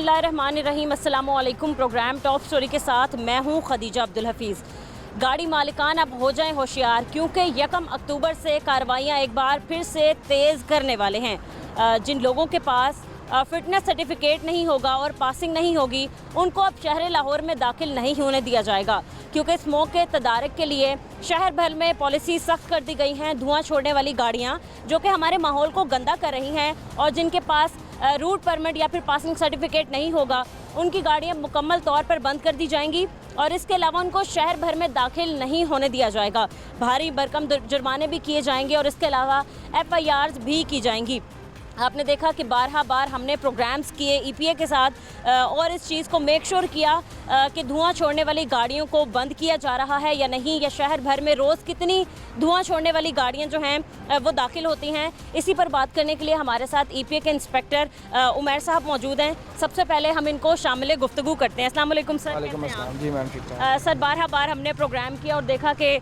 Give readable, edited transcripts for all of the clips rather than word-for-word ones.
बिस्मिल्लाहिर्रहमानिर्रहीम। अस्सलामु अलैकुम। प्रोग्राम टॉप स्टोरी के साथ मैं हूं खदीजा अब्दुल हफीज़। गाड़ी मालिकान अब हो जाएं होशियार, क्योंकि 1 अक्टूबर से कार्रवाइयां एक बार फिर से तेज़ करने वाले हैं। जिन लोगों के पास फ़िटनेस सर्टिफिकेट नहीं होगा और पासिंग नहीं होगी, उनको अब शहर लाहौर में दाखिल नहीं होने दिया जाएगा, क्योंकि स्मोक के तदारक के लिए शहर भर में पॉलिसी सख्त कर दी गई हैं। धुआं छोड़ने वाली गाड़ियां जो कि हमारे माहौल को गंदा कर रही हैं और जिनके पास रूट परमिट या फिर पासिंग सर्टिफिकेट नहीं होगा, उनकी गाड़ियां मुकम्मल तौर पर बंद कर दी जाएंगी और इसके अलावा उनको शहर भर में दाखिल नहीं होने दिया जाएगा। भारी भरकम जुर्माने भी किए जाएंगे और इसके अलावा FIRs भी की जाएंगी। आपने देखा कि बार हमने प्रोग्राम्स किए EPA के साथ और इस चीज़ को मेक श्योर किया कि धुआं छोड़ने वाली गाड़ियों को बंद किया जा रहा है या नहीं, या शहर भर में रोज़ कितनी धुआं छोड़ने वाली गाड़ियां जो हैं वो दाखिल होती हैं। इसी पर बात करने के लिए हमारे साथ EPA के इंस्पेक्टर उमैर साहब मौजूद हैं। सबसे पहले हम इनको शामिल गुफ्तगू करते हैं। अस्सलाम वालेकुम सर। वालेकुम अस्सलाम। जी मैम ठीक है। सर बार हमने प्रोग्राम किया और देखा कि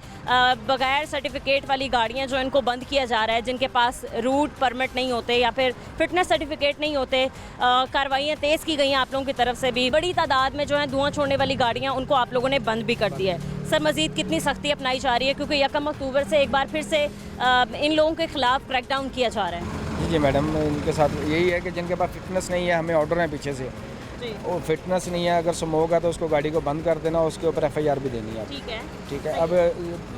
बगैर सर्टिफिकेट वाली गाड़ियाँ जो इनको बंद किया जा रहा है, जिनके पास रूट परमिट नहीं होते या फिर फिटनेस सर्टिफिकेट नहीं होते, कार्रवाइयाँ तेज़ की गई हैं आप लोगों की तरफ से भी। बड़ी तादाद में जो है धुआं छोड़ने वाली गाड़ियाँ उनको आप लोगों ने बंद भी कर दिया है। सर मज़ीद कितनी सख्ती अपनाई जा रही है, क्योंकि 1 अक्टूबर से एक बार फिर से इन लोगों के खिलाफ क्रैकडाउन किया जा रहा है? जी मैडम, इनके साथ यही है कि जिनके पास फिटनेस नहीं है, हमें ऑर्डर है पीछे से, वो फिटनेस नहीं है, अगर स्मोक है तो उसको गाड़ी को बंद कर देना, उसके ऊपर FIR भी देनी है। ठीक है।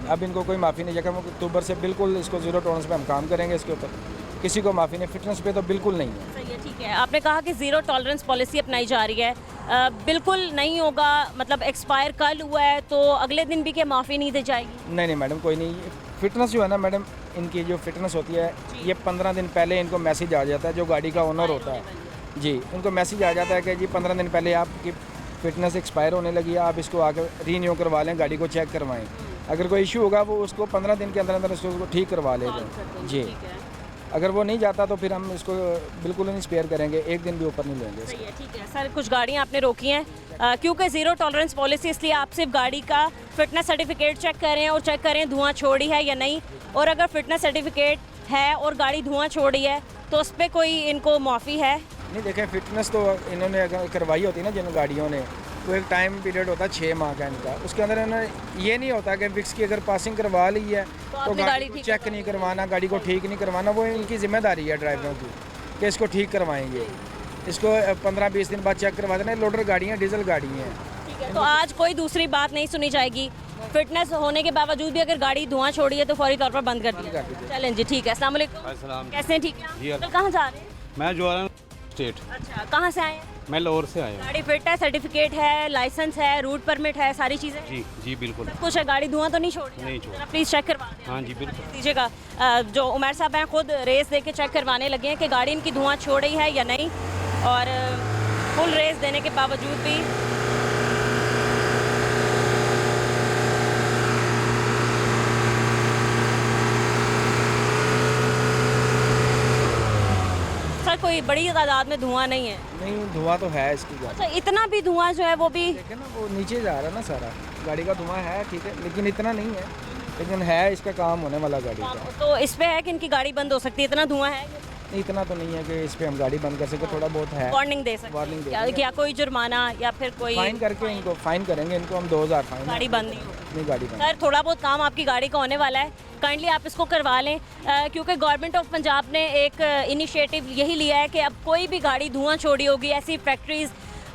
अब इनको कोई माफ़ी नहीं। 1 अक्टूबर से बिल्कुल इसको ज़ीरो टॉलरेंस पे हम काम करेंगे, इसके ऊपर किसी को माफ़ी नहीं। फिटनेस पे तो बिल्कुल नहीं है। सही है, ठीक है। आपने कहा कि ज़ीरो टॉलरेंस पॉलिसी अपनाई जा रही है, बिल्कुल नहीं होगा, मतलब एक्सपायर कल हुआ है तो अगले दिन भी क्या माफ़ी नहीं दी जाएगी? नहीं मैडम, कोई नहीं। फिटनेस जो है ना मैडम, इनकी जो फिटनेस होती है, ये 15 दिन पहले इनको मैसेज आ जाता है, जो गाड़ी का ओनर होता है जी, उनको मैसेज आ जाता है कि जी 15 दिन पहले आपकी फ़िटनेस एक्सपायर होने लगी है, आप इसको आकर रीन्यू करवा लें, गाड़ी को चेक करवाएं। अगर कोई इशू होगा वो उसको 15 दिन के अंदर उसको ठीक करवा लेगा जी। अगर वो नहीं जाता तो फिर हम इसको बिल्कुल नहीं स्पेयर करेंगे, एक दिन भी ऊपर नहीं लेंगे। सही है, ठीक है। सर कुछ गाड़ियाँ आपने रोकी हैं क्योंकि ज़ीरो टॉलरेंस पॉलिसी, इसलिए आप सिर्फ गाड़ी का फिटनेस सर्टिफिकेट चेक करें और चेक करें धुआं छोड़ी है या नहीं, और अगर फिटनेस सर्टिफिकेट है और गाड़ी धुआं छोड़ी है तो उस पर कोई इनको माफ़ी है? नहीं, देखें, फिटनेस तो इन्होंने अगर करवाई होती ना जिन गाड़ियों ने, तो एक टाइम पीरियड होता है 6 माह का इनका, उसके अंदर इन्होंने ये नहीं होता कि विक्स की अगर पासिंग करवा ली है तो गाड़ी को चेक नहीं करवाना, गाड़ी को ठीक नहीं करवाना। वो इनकी जिम्मेदारी है ड्राइवरों की कि इसको ठीक करवाएंगे, इसको 15-20 दिन बाद चेक करवा देना। लोडर गाड़ियाँ, डीजल गाड़ी हैं। ठीक है, तो आज कोई दूसरी बात नहीं सुनी जाएगी। फिटनेस होने के बावजूद भी अगर गाड़ी धुआं छोड़ी है तो फौरी तौर पर बंद कर दिया। चलें जी, ठीक है। अस्सलाम वालेकुम। कैसे हैं? ठीक है। कल कहाँ जा रहे हैं? मैं जोरान स्टेट। अच्छा, कहाँ से आए हैं? मैं लाहौर से आया हूँ। गाड़ी फिट है, सर्टिफिकेट है, लाइसेंस है, रूट परमिट है, सारी चीज़ें? जी बिल्कुल सब कुछ है। गाड़ी धुआं तो नहीं छोड़ रही? नहीं छोड़। प्लीज़ चेक करवा दें। हाँ जी बिल्कुल दीजिएगा। जो उमर साहब हैं खुद रेस दे के चेक करवाने लगे हैं कि गाड़ी इनकी धुआं छोड़ रही है या नहीं, और फुल रेस देने के बावजूद भी कोई बड़ी तादाद में धुआं नहीं है? नहीं, धुआं तो है इसकी। अच्छा, इतना भी धुआं जो है वो भी देखें ना, वो नीचे जा रहा है ना सारा, गाड़ी का धुआं है, ठीक है, लेकिन इतना नहीं है, लेकिन है इसका काम होने वाला गाड़ी का। तो इस पे है कि इनकी गाड़ी बंद हो सकती है, इतना धुआं है? नहीं, इतना तो नहीं है कि इस पे हम गाड़ी बंद कर सके, थोड़ा बहुत है। वार्निंग दे सकते हैं क्या कोई जुर्माना या फिर कोई फाइन करके इनको फाइन करेंगे, इनको हम 2000 फाइन। गाड़ी बंद नहीं गाड़ी बंद। सर थोड़ा बहुत काम आपकी गाड़ी का होने वाला है, काइंडली आप इसको करवा लें, क्योंकि गवर्नमेंट ऑफ पंजाब ने एक इनिशिएटिव यही लिया है कि अब कोई भी गाड़ी धुआं छोड़ी होगी, ऐसी फैक्ट्रीज़,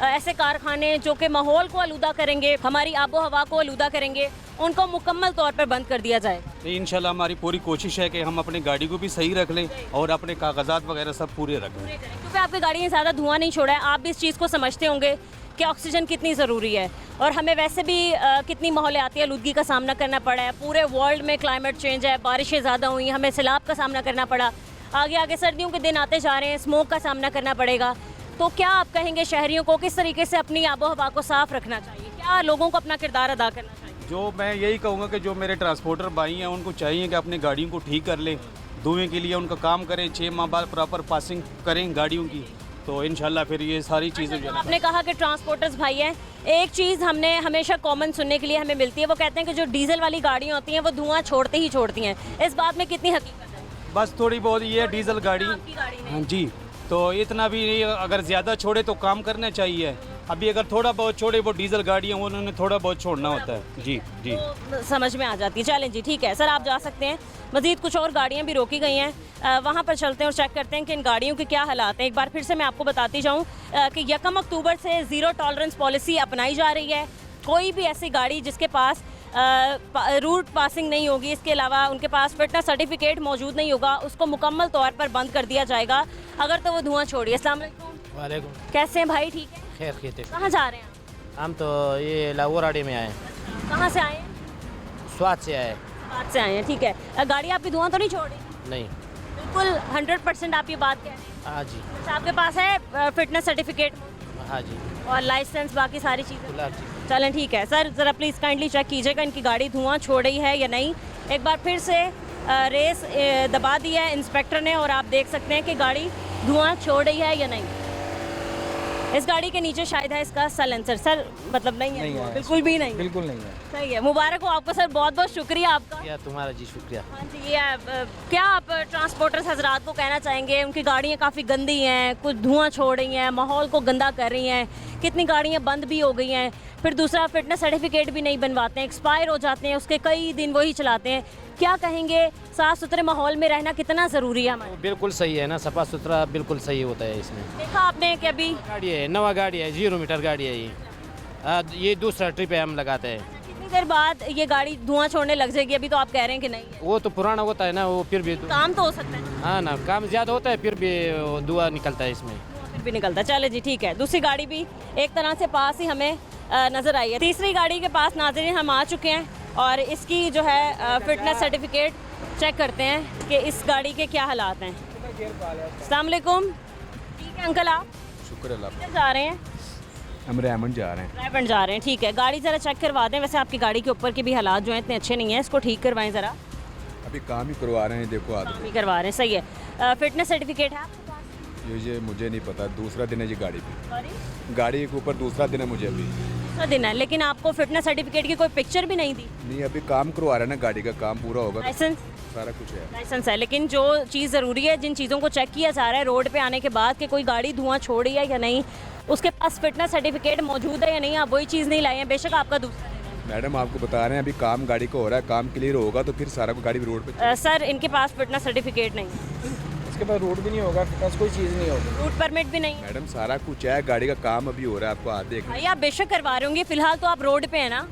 ऐसे कारखाने जो कि माहौल को आलूदा करेंगे, हमारी आबो हवा को आलूदा करेंगे, उनको मुकम्मल तौर पर बंद कर दिया जाए। इंशाल्लाह हमारी पूरी कोशिश है कि हम अपनी गाड़ी को भी सही रख लें और अपने कागजात वगैरह सब पूरे रख लें, क्योंकि आपकी गाड़ी ने ज़्यादा धुआं नहीं छोड़ा है। आप भी इस चीज़ को समझते होंगे कि ऑक्सीजन कितनी ज़रूरी है, और हमें वैसे भी कितनी माहौलियाती आलूदगी का सामना करना पड़ा है। पूरे वर्ल्ड में क्लाइमेट चेंज है, बारिशें ज़्यादा हुई, हमें सैलाब का सामना करना पड़ा, आगे सर्दियों के दिन आते जा रहे हैं, स्मोक का सामना करना पड़ेगा। तो क्या आप कहेंगे शहरियों को किस तरीके से अपनी आबो हवा को साफ़ रखना चाहिए? क्या लोगों को अपना किरदार अदा करना चाहिए? जो मैं यही कहूँगा कि जो मेरे ट्रांसपोर्टर भाई हैं उनको चाहिए कि अपनी गाड़ियों को ठीक कर लें, धुएँ के लिए उनका काम करें, 6 माह बाद प्रॉपर पासिंग करें गाड़ियों की, तो इंशाल्लाह फिर ये सारी चीज़ें जो है। आपने कहा कि ट्रांसपोर्टर्स भाई हैं, एक चीज़ हमने हमेशा कॉमन सुनने के लिए हमें मिलती है, वो कहते हैं कि जो डीजल वाली गाड़ियाँ होती हैं वो धुआं छोड़ती ही छोड़ती हैं। इस बात में कितनी हकीकत है? बस थोड़ी बहुत ये डीजल गाड़ी। आपकी गाड़ी में हाँ जी, तो इतना भी नहीं, अगर ज़्यादा छोड़े तो काम करना चाहिए। अभी अगर थोड़ा बहुत छोड़े, वो डीजल गाड़ी है, उन्होंने थोड़ा बहुत छोड़ना होता है। जी जी, तो समझ में आ जाती है। चलें जी, ठीक है सर, आप जा सकते हैं। मज़ीद कुछ और गाड़ियाँ भी रोकी गई हैं, वहाँ पर चलते हैं और चेक करते हैं कि इन गाड़ियों के क्या हालात हैं। एक बार फिर से मैं आपको बताती जाऊँ कि 1 अक्टूबर से ज़ीरो टॉलरेंस पॉलिसी अपनाई जा रही है। कोई भी ऐसी गाड़ी जिसके पास रूट पासिंग नहीं होगी, इसके अलावा उनके पास फिटनेस सर्टिफिकेट मौजूद नहीं होगा, उसको मुकम्मल तौर पर बंद कर दिया जाएगा अगर तो वो धुआं छोड़िए। अस्सलाम वालेकुम। वालेकुम। कैसे हैं भाई? ठीक है। खैर खीते। कहाँ जा रहे हैं आप? हम तो ये लाहौराड़ी में आए, कहाँ से आए हैं? स्वाद से आए। बात से आए हैं, ठीक है। गाड़ी आपकी धुआं तो नहीं छोड़ रही? नहीं। बिल्कुल 100% आप ये बात कह रहे हैं? हाँ जी। अच्छा, आपके पास है फिटनेस सर्टिफिकेट हाँ जी। और लाइसेंस, बाकी सारी चीज़ें? गुलाब जी। चलें ठीक है सर, ज़रा प्लीज़ काइंडली चेक कीजिएगा इनकी गाड़ी धुआं छोड़ रही है या नहीं। एक बार फिर से रेस दबा दी है इंस्पेक्टर ने और आप देख सकते हैं कि गाड़ी धुआं छोड़ रही है या नहीं। इस गाड़ी के नीचे शायद है इसका साइलेंसर, सर मतलब नहीं है, नहीं है, बिल्कुल भी नहीं है। बिल्कुल नहीं है। सही है, मुबारक हो आपको सर, बहुत बहुत शुक्रिया आपका। या तुम्हारा जी शुक्रिया। हाँ जी, ये क्या आप ट्रांसपोर्टर्स हजरात को कहना चाहेंगे? उनकी गाड़ियाँ काफ़ी गंदी हैं, कुछ धुआं छोड़ रही हैं, माहौल को गंदा कर रही हैं, कितनी गाड़ियाँ बंद भी हो गई हैं, फिर दूसरा फिटनेस सर्टिफिकेट भी नहीं बनवाते हैं, एक्सपायर हो जाते हैं, उसके कई दिन वही चलाते हैं। क्या कहेंगे, साफ़ सुथरे माहौल में रहना कितना ज़रूरी है हमारे? बिल्कुल सही है ना, सफा सुथरा बिल्कुल सही होता है इसमें। देखा आपने कि अभी गाड़ी है, नवा गाड़ी है, 0 मीटर गाड़ी है ये। ये दूसरा ट्रिप है हम लगाते हैं। कितनी देर बाद ये गाड़ी धुआं छोड़ने लग जाएगी? अभी तो आप कह रहे हैं कि नहीं है। वो तो पुराना होता है ना, वो फिर भी काम तो हो सकता है, हाँ ना, काम ज़्यादा होता है फिर भी वो धुआं निकलता है इसमें। फिर भी निकलता है। चले जी ठीक है, दूसरी गाड़ी भी एक तरह से पास ही हमें नज़र आई है। तीसरी गाड़ी के पास नाज़रीन हम आ चुके हैं और इसकी जो है फिटनेस सर्टिफिकेट चेक करते हैं कि इस गाड़ी के क्या हालात हैं। अस्सलाम वालेकुम। ठीक है अंकल, आप शुक्र अल्लाह। किधर जा रहे हैं? हम रेमंड जा रहे हैं। ड्राइवर जा रहे हैं, ठीक है। गाड़ी ज़रा चेक करवा दें। वैसे आपकी गाड़ी के ऊपर के भी हालात जो हैं इतने अच्छे नहीं हैं, इसको ठीक करवाएं ज़रा। अभी काम ही करवा रहे हैं, देखो काम आदमी। ही करवा रहे हैं, सही है। फिटनेस सर्टिफिकेट है आपके पास? ये मुझे नहीं पता, दूसरा दिन है ये गाड़ी पे। सॉरी, गाड़ी के ऊपर दूसरा दिन है मुझे अभी। दूसरा दिन है, लेकिन आपको फिटनेस सर्टिफिकेट की कोई पिक्चर भी नहीं दी? नहीं, अभी काम करवा रहे हैं ना, गाड़ी का काम पूरा होगा तो लाइसेंस? सारा कुछ है। लाइसेंस है, लेकिन जो चीज़ ज़रूरी है, जिन चीज़ों को चेक किया जा रहा है रोड पे आने के बाद कि कोई गाड़ी धुआं छोड़ रही है या नहीं, उसके पास फिटनेस सर्टिफिकेट मौजूद है या नहीं, आप वही चीज़ नहीं लाए हैं। बेशक आपका दूसरा दिन है। मैडम आपको बता रहे हैं, अभी काम गाड़ी का हो रहा है, काम क्लियर होगा तो फिर सारा गाड़ी भी रोड पे। सर इनके पास फिटनेस सर्टिफिकेट नहीं है, इसके पास रोड भी नहीं होगा, फिटनेस कोई चीज़ नहीं होगी। रूट परमिट भी नहीं है। मैडम सारा कुछ है, गाड़ी का काम अभी हो रहा है, आपको हाथ देख। भाई आप बेशक करवा रहे होंगे, फिलहाल तो आप रोड पे हैं ना।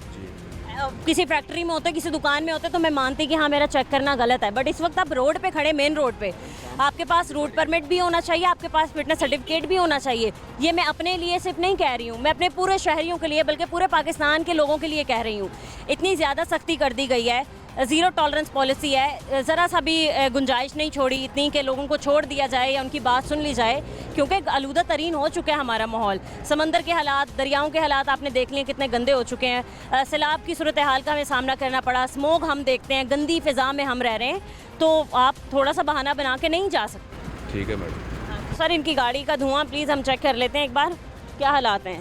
किसी फैक्ट्री में होते, किसी दुकान में होते तो मैं मानती कि हाँ मेरा चेक करना गलत है, बट इस वक्त आप रोड पे खड़े, मेन रोड पे, आपके पास रूट परमिट भी होना चाहिए, आपके पास फिटनेस सर्टिफिकेट भी होना चाहिए। ये मैं अपने लिए सिर्फ नहीं कह रही हूँ, मैं अपने पूरे शहरियों के लिए बल्कि पूरे पाकिस्तान के लोगों के लिए कह रही हूँ। इतनी ज़्यादा सख्ती कर दी गई है, ज़ीरो टॉलरेंस पॉलिसी है, ज़रा सा भी गुंजाइश नहीं छोड़ी इतनी कि लोगों को छोड़ दिया जाए या उनकी बात सुन ली जाए, क्योंकि आलूदा तरीन हो चुका है हमारा माहौल। समंदर के हालात, दरियाओं के हालात आपने देख लिए कितने गंदे हो चुके हैं। सैलाब की सूरत हाल का हमें सामना करना पड़ा, स्मोक हम देखते हैं, गंदी फ़िज़ा में हम रह रहे हैं, तो आप थोड़ा सा बहाना बना के नहीं जा सकते। ठीक है मैडम। सर इनकी गाड़ी का धुआं प्लीज़ हम चेक कर लेते हैं एक बार, क्या हालात हैं।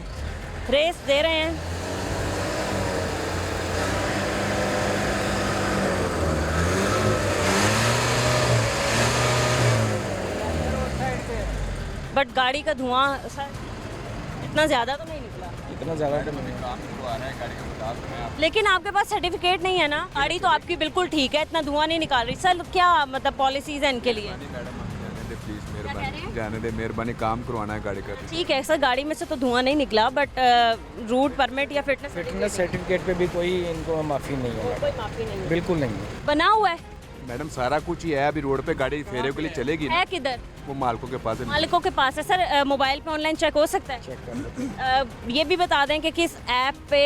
रेस दे रहे हैं, बट गाड़ी का धुआं सर इतना ज़्यादा तो नहीं निकला। इतना ज़्यादा तो नहीं है। काम करवा रहे हैं, गाड़ी का बता रहे हैं। लेकिन आपके पास सर्टिफिकेट नहीं है ना, गाड़ी तो आपकी बिल्कुल ठीक है, इतना धुआं नहीं निकाल रही। सर क्या मतलब पॉलिसीज़ है इनके लिए? मैडम जाने दे प्लीज़, कह रहे हैं? मेहरबानी जाने दे, मेहरबानी, काम करवाना है गाड़ी का। ठीक है सर, गाड़ी में से तो धुआं नहीं निकला, बट रूट परमिट या फिटनेस सर्टिफिकेट पे भी कोई इनको माफ़ी नहीं है, कोई माफ़ी नहीं है, बिल्कुल नहीं है। बना हुआ है। मैडम सारा कुछ ही है, अभी रोड पे गाड़ी फेरे के लिए चलेगी ना, है किधर? वो मालकों के पास है। मालिकों के पास है। सर मोबाइल पे ऑनलाइन चेक हो सकता है? चेक कर लो। ये भी बता दें कि किस ऐप पे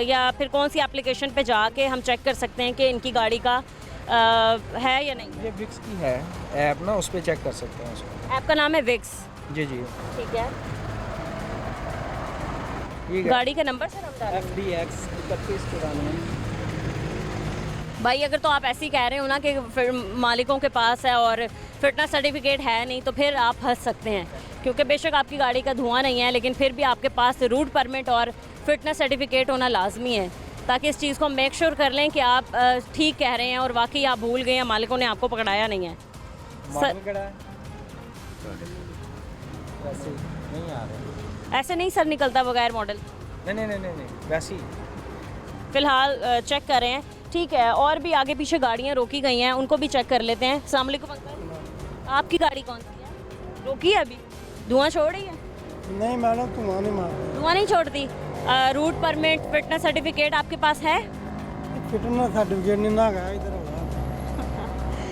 या फिर कौन सी एप्लीकेशन पे जाके हम चेक कर सकते हैं कि इनकी गाड़ी का है या नहीं। ये विक्स की है ऐप ना, उस पर चेक कर सकते हैं उसको। ऐप का नाम है विक्स। जी जी, ठीक है, ठीक है। गाड़ी का नंबर सर हम बता दें। FDX 3194। भाई अगर तो आप ऐसे ही कह रहे हो ना कि फिर मालिकों के पास है और फिटनेस सर्टिफिकेट है नहीं, तो फिर आप फंस सकते हैं, क्योंकि बेशक आपकी गाड़ी का धुआं नहीं है, लेकिन फिर भी आपके पास रूट परमिट और फिटनेस सर्टिफिकेट होना लाजमी है, ताकि इस चीज़ को मेक श्योर कर लें कि आप ठीक कह रहे हैं और वाकई आप भूल गए हैं, मालिकों ने आपको पकड़ाया नहीं है। मॉडल केड़ा है? वैसे नहीं आ रहे। ऐसे नहीं सर निकलता बगैर मॉडल। नहीं वैसे ही। फिलहाल चेक कर रहे हैं। ठीक है, और भी आगे पीछे गाड़ियाँ रोकी गई हैं, उनको भी चेक कर लेते हैं। अस्सलाम वालेकुम अंकल, आपकी गाड़ी कौन सी है? रोकी है अभी? धुआं छोड़ रही है? नहीं मैडम, धुआं नहीं मारती। धुआं नहीं छोड़ती। रूट परमिट, फिटनेस सर्टिफिकेट आपके पास है? फिटनेस सर्टिफिकेट नहीं ना गया इधर होगा।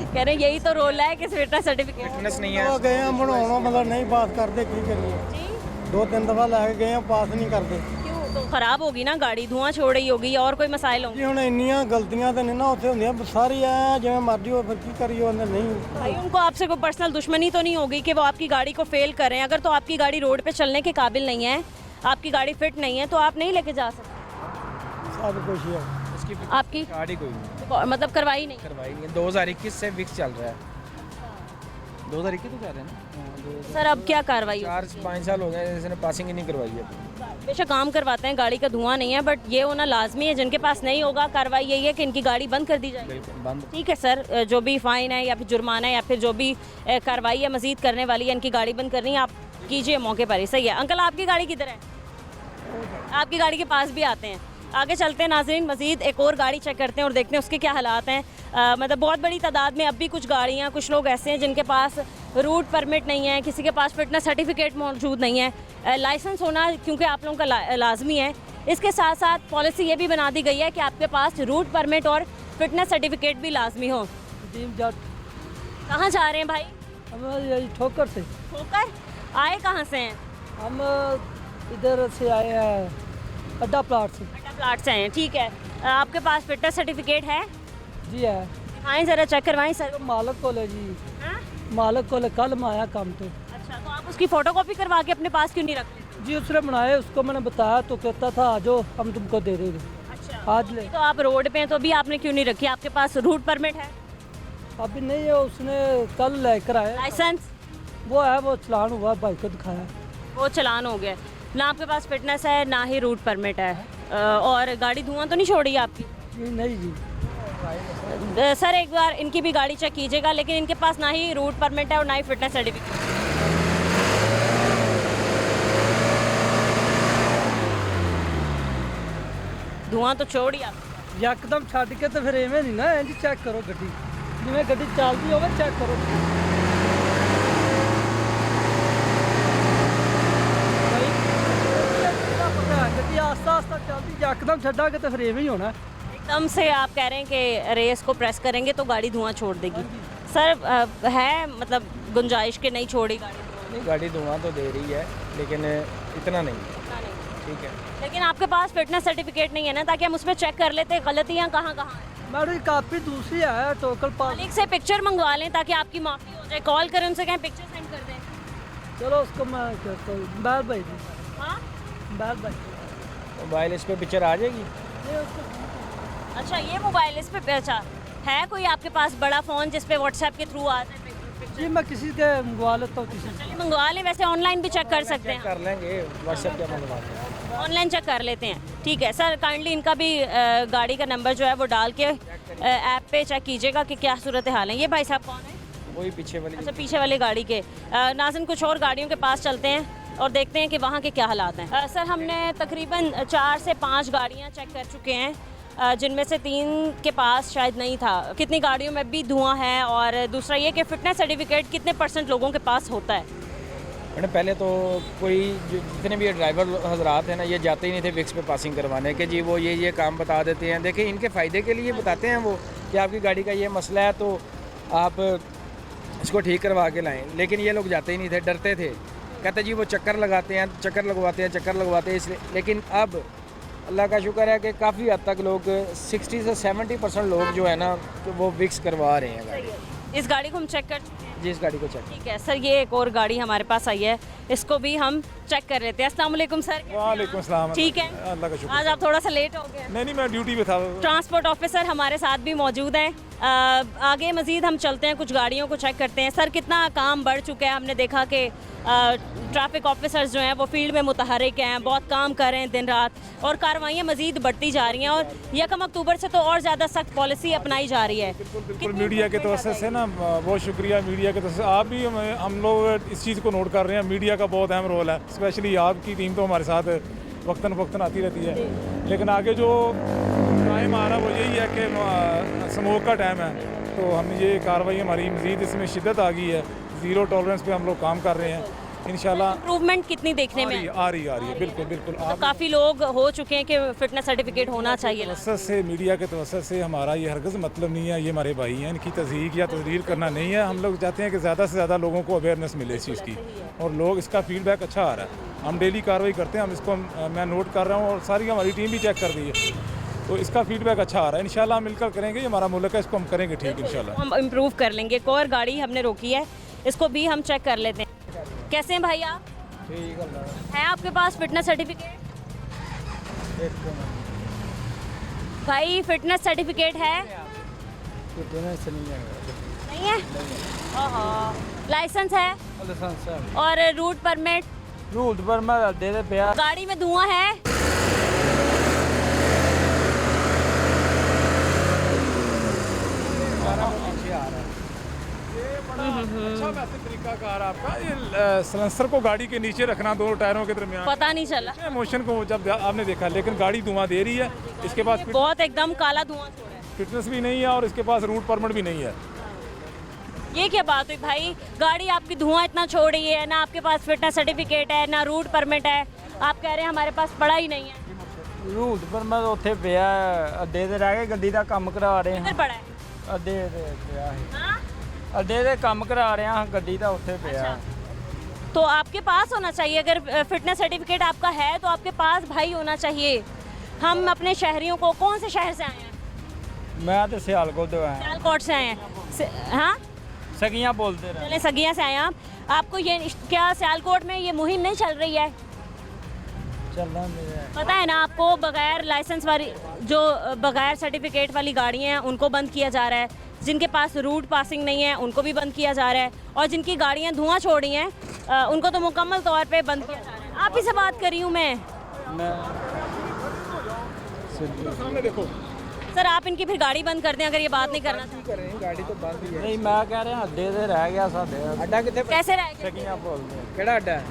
कह रहे हैं यही तो रोल है कि फिटनेस सर्टिफिकेट। फिटनेस नहीं वो है। गए हैं बनाना, मतलब नहीं पास करते, की करिए। जी 2-3 दफा लैके गए हैं, पास नहीं करते क्यों? तो खराब होगी ना गाड़ी, धुआं छोड़ रही होगी, और कोई मसाइल होंगे? जी। ਹੁਣ ਇੰਨੀਆਂ ਗਲਤੀਆਂ ਤਾਂ ਨਹੀਂ ਨਾ ਉੱਥੇ ਹੁੰਦੀਆਂ, ਸਾਰੀ ਐ ਜਿਵੇਂ ਮਰਜ਼ੀ ਹੋ, ਫਿਰ ਕੀ ਕਰੀਏ ਉਹਨੇ नहीं। भाई उनको आपसे कोई पर्सनल दुश्मनी तो नहीं होगी कि वो आपकी गाड़ी को फेल कर रहे हैं? अगर तो आपकी गाड़ी रोड पे चलने के काबिल नहीं है, आपकी गाड़ी फिट नहीं है, तो आप नहीं लेके जा सकते। सब कुछ है। इसकी आपकी गाड़ी कोई नहीं मतलब करवाई नहीं? करवाई नहीं है। 2021 से विक्स चल रहा है। 2021 तो कह रहे हैं ना। सर अब क्या कार्रवाई हो? 4-5 साल हो गए इसने पासिंग ही नहीं करवाई है। बेशक काम करवाते हैं, गाड़ी का धुआं नहीं है, बट ये होना लाजमी है। जिनके पास नहीं होगा, कार्रवाई यही है कि इनकी गाड़ी बंद कर दी जाएगी। बिल्कुल बंद। ठीक है सर, जो भी फाइन है या फिर जुर्माना है या फिर जो भी कार्रवाई है मजीद करने वाली है, इनकी गाड़ी बंद करनी है, आप कीजिए मौके पर ही। सही है अंकल, आपकी गाड़ी किधर है? आपकी गाड़ी के पास भी आते हैं। आगे चलते हैं नाजरीन, मजीद एक और गाड़ी चेक करते हैं और देखते हैं उसके क्या हालात हैं। मतलब बहुत बड़ी तादाद में अब भी कुछ गाड़ियाँ, कुछ लोग ऐसे हैं जिनके पास रूट परमिट नहीं है, किसी के पास फिटनेस सर्टिफिकेट मौजूद नहीं है। लाइसेंस होना क्योंकि आप लोगों का लाजमी है। इसके साथ साथ पॉलिसी ये भी बना दी गई है कि आपके पास रूट परमिट और फिटनेस सर्टिफिकेट भी लाजमी हो। कहाँ जा रहे हैं भाई? हम यही ठोकर से। होकर आए कहाँ से हैं? हम इधर से आए हैं, अड्डा प्लाट से। अड्डा प्लाट से आए हैं। ठीक है, आपके पास फिटनेस सर्टिफिकेट है? जी है। दिखाएं ज़रा, चेक करवाएं सर। मालक को ले जी, हाँ? मालक को ले, कल मैं आया काम पे। अच्छा, तो आप उसकी फ़ोटोकॉपी करवा के अपने पास क्यों नहीं रखते? जी उसने बनाए, उसको मैंने बताया तो कहता था आ जाओ हम तुमको दे देंगे। अच्छा, आज ले। तो आप रोड पे हैं, तो अभी आपने क्यों नहीं रखी? आपके पास रूट परमिट है, अभी नहीं है, उसने कल लेकर आया। लाइसेंस? वो है, वो चलान हुआ, भाई को दिखाया। वो चलान हो गया। ना आपके पास फिटनेस है, ना ही रूट परमिट है। और गाड़ी धुआं तो नहीं छोड़ी आपकी? जी नहीं जी। सर एक बार इनकी भी गाड़ी चेक कीजिएगा, लेकिन इनके पास ना ही रूट परमिट है और ना ही फिटनेस सर्टिफिकेट। धुआं तो छोड़ ही आप। यकदम छੱਡ के तो फिर एवें नहीं ना, इंज चेक करो गड्डी, जिवें गड्डी चलती होवे चेक करो। गड्डी आस्ता आस्ता चलती, यकदम छड्डांगे तो फिर एवें ही होना। एकदम से आप कह रहे हैं कि रेस को प्रेस करेंगे तो गाड़ी धुआं छोड़ देगी। सर है मतलब गुंजाइश के नहीं छोड़ी गाड़ी? नहीं, गाड़ी धुआं तो दे रही है लेकिन इतना नहीं। ठीक है, लेकिन आपके पास फिटनेस सर्टिफिकेट नहीं है ना, ताकि हम उसमें चेक कर लेते गलतियाँ कहाँ कहाँ हैं। मैडम कापी दूसरी है, टोकल पास। मालिक से पिक्चर मंगवा लें ताकि आपकी माफ़ी हो जाए। कॉल करें उनसे, कहें पिक्चर सेंड कर दें। चलो उसको मैं कहता हूँ, बैल भाई जी, हाँ बैल भाई। मोबाइल इस पर पिक्चर आ जाएगी। अच्छा, ये मोबाइल इस पे अच्छा है कोई आपके पास बड़ा फ़ोन जिस पे व्हाट्सएप के थ्रू आता है पिक्चर? जी मैं किसी के मंगवा लेता हूँ, किसी चलिए मंगवा लें, वैसे ऑनलाइन भी चेक कर सकते हैं। कर लेंगे, व्हाट्सएप क्या मंगवाते हैं। ऑनलाइन चेक कर लेते हैं। ठीक है सर, काइंडली इनका भी गाड़ी का नंबर जो है वो डाल के ऐप पे चेक कीजिएगा कि क्या सूरत हाल है। ये भाई साहब कौन है? वही पीछे वाली। अच्छा, पीछे वाली गाड़ी के। नाज़रीन कुछ और गाड़ियों के पास चलते हैं और देखते हैं कि वहाँ के क्या हालात हैं। सर हमने तकरीबन 4 से 5 गाड़ियाँ चेक कर चुके हैं, जिनमें से 3 के पास शायद नहीं था। कितनी गाड़ियों में भी धुआं है, और दूसरा ये कि फ़िटनेस सर्टिफिकेट कितने % लोगों के पास होता है? मैंने पहले तो कोई जितने भी ड्राइवर हजरात हैं ना, ये जाते ही नहीं थे विक्स पे पासिंग करवाने के जी, वो ये काम बता देते हैं। देखिए इनके फ़ायदे के लिए बताते हैं वो कि आपकी गाड़ी का ये मसला है तो आप इसको ठीक करवा के लाएं, लेकिन ये लोग जाते ही नहीं थे, डरते थे। कहते जी वो चक्कर लगवाते हैं, चक्कर लगवाते हैं इसलिए। लेकिन अब अल्लाह का शुक्र है कि काफ़ी हद तक लोग 60 से 70% लोग जो है ना तो वो विक्स करवा रहे हैं गाड़ी। इस गाड़ी को हम चेक कर चुके हैं। जी इस गाड़ी को चेक। ठीक है सर, ये एक और गाड़ी हमारे पास आई है, इसको भी हम चेक कर लेते हैं। अस्सलाम वालेकुम सर। वालेकुम सलाम। ठीक है, अल्लाह का शुक्र। आज आप थोड़ा सा लेट हो गए। नहीं मैं ड्यूटी पे था। ट्रांसपोर्ट ऑफिसर हमारे साथ भी मौजूद हैं। आगे मज़ीद हम चलते हैं, कुछ गाड़ियों को चेक करते हैं। सर, कितना काम बढ़ चुका है? हमने देखा कि ट्रैफिक ऑफिसर्स जो हैं वो फील्ड में मुतहरिक हैं, बहुत काम कर रहे हैं दिन रात, और कार्रवाइयाँ मज़ीद बढ़ती जा रही हैं और 1 अक्टूबर से तो और ज़्यादा सख्त पॉलिसी अपनाई जा रही है। बिल्कुल मीडिया के तवज्जो से ना, बहुत शुक्रिया मीडिया के तवज्जो से। आप भी हम लोग इस चीज़ को नोट कर रहे हैं, मीडिया का बहुत अहम रोल है। स्पेशली आपकी टीम तो हमारे साथ वक्तन फ़वक्तन आती रहती है, लेकिन आगे जो टाइम आ रहा है वो यही है कि स्मोक का टाइम है, तो हम ये कार्रवाई हमारी मज़ीद इसमें शिद्दत आ गई है। ज़ीरो टॉलरेंस पे हम लोग काम कर रहे हैं इंशाल्लाह। इम्प्रूवमेंट कितनी देखने में आ रही है बिल्कुल बिल्कुल। तो काफ़ी लोग हो चुके हैं कि फिटनेस सर्टिफिकेट होना चाहिए। तवज्जो से, मीडिया के तवज्जो से हमारा ये हरगज़ मतलब नहीं है, ये हमारे भाई हैं, इनकी तज़हीक या तजरीर करना नहीं है। हम लोग चाहते हैं कि ज़्यादा से ज़्यादा लोगों को अवेयरनेस मिले इस चीज़ की, और लोग इसका फीडबैक अच्छा आ रहा है। हम डेली कार्रवाई करते हैं, हम इसको मैं नोट कर रहा हूँ और सारी हमारी टीम भी चेक कर रही है, तो इसका फीडबैक अच्छा आ रहा है। इंशाल्लाह मिलकर करेंगे, ये हमारा मुल्क है, इसको हम करेंगे ठीक इंशाल्लाह। हम इम्प्रूव कर लेंगे। एक और गाड़ी हमने रोकी है, इसको भी हम चेक कर लेते हैं। कैसे हैं भाई आप? है आपके पास फिटनेस सर्टिफिकेट? भाई फिटनेस सर्टिफिकेट है? नहीं है। ओहो। लाइसेंस है? और रूट परमिट? रूट पर मैं दे दे पे गाड़ी में धुआं है? अच्छा वैसे तरीकाकार आपका, ये सलेंसर को गाड़ी के नीचे रखना दोनों टायरों के दरमियान, पता नहीं चला। इमोशन को जब आपने देखा, लेकिन गाड़ी धुआं दे रही है, इसके पास बहुत एकदम काला धुआं छोड़ा है। फिटनेस भी नहीं है और इसके पास रूट परमिट भी नहीं है। ये क्या बात हुई भाई? गाड़ी आपकी धुआं इतना छोड़ रही है, ना आपके पास फिटनेस सर्टिफिकेट है, ना रूट परमिट है, आप कह रहे हैं हमारे पास पड़ा ही नहीं है। रूट पर मैं ਉੱਥੇ ਪਿਆ ਅੱਡੇ ਤੇ ਰਹਿ ਕੇ ਗੱਡੀ ਦਾ ਕੰਮ ਕਰਾ ਰਹੇ किधर ਹਾਂ। पड़ा है? ਅੱਡੇ ਤੇ ਪਿਆ ਹੈ, हाँ? ਅੱਡੇ ਤੇ ਕੰਮ ਕਰਾ ਰਹੇ ਹਾਂ, ਗੱਡੀ ਦਾ ਉੱਥੇ ਪਿਆ। तो आपके पास होना चाहिए। अगर फिटनेस सर्टिफिकेट आपका है तो आपके पास भाई होना चाहिए। हम अपने शहरियों को, कौन से शहर से आए हैं? मैं तो सियालकोट ਤੋਂ आया। सियालकोट से आए हैं। हाँ, सगियां बोलते रहे। चले सगिया से आए हैं आप। आपको ये क्या सियालकोट में ये मुहिम नहीं चल रही है? चलना मेरा पता है ना आपको, बगैर लाइसेंस वाली, जो बगैर सर्टिफिकेट वाली गाड़ियाँ हैं उनको बंद किया जा रहा है, जिनके पास रूट पासिंग नहीं है उनको भी बंद किया जा रहा है, और जिनकी गाड़ियाँ धुआं छोड़ रही हैं उनको तो मुकम्मल तौर पे बंद किया जा रहा है। आप ही से बात कर रही हूँ मैं। सामने देखो, सर आप इनकी फिर गाड़ी बंद कर दें अगर ये बात नहीं करना चाहते। गाड़ी तो बंद ही है। नहीं मैं कह रहा ਅੱਡੇ ਤੇ ਰਹਿ ਗਿਆ ਸਾਡੇ। ਅੱਡਾ ਕਿੱਥੇ? कैसे रहेगा? ਸਗੀਆਂ ਬੋਲਦੇ ਕਿਹੜਾ ਅੱਡਾ ਹੈ?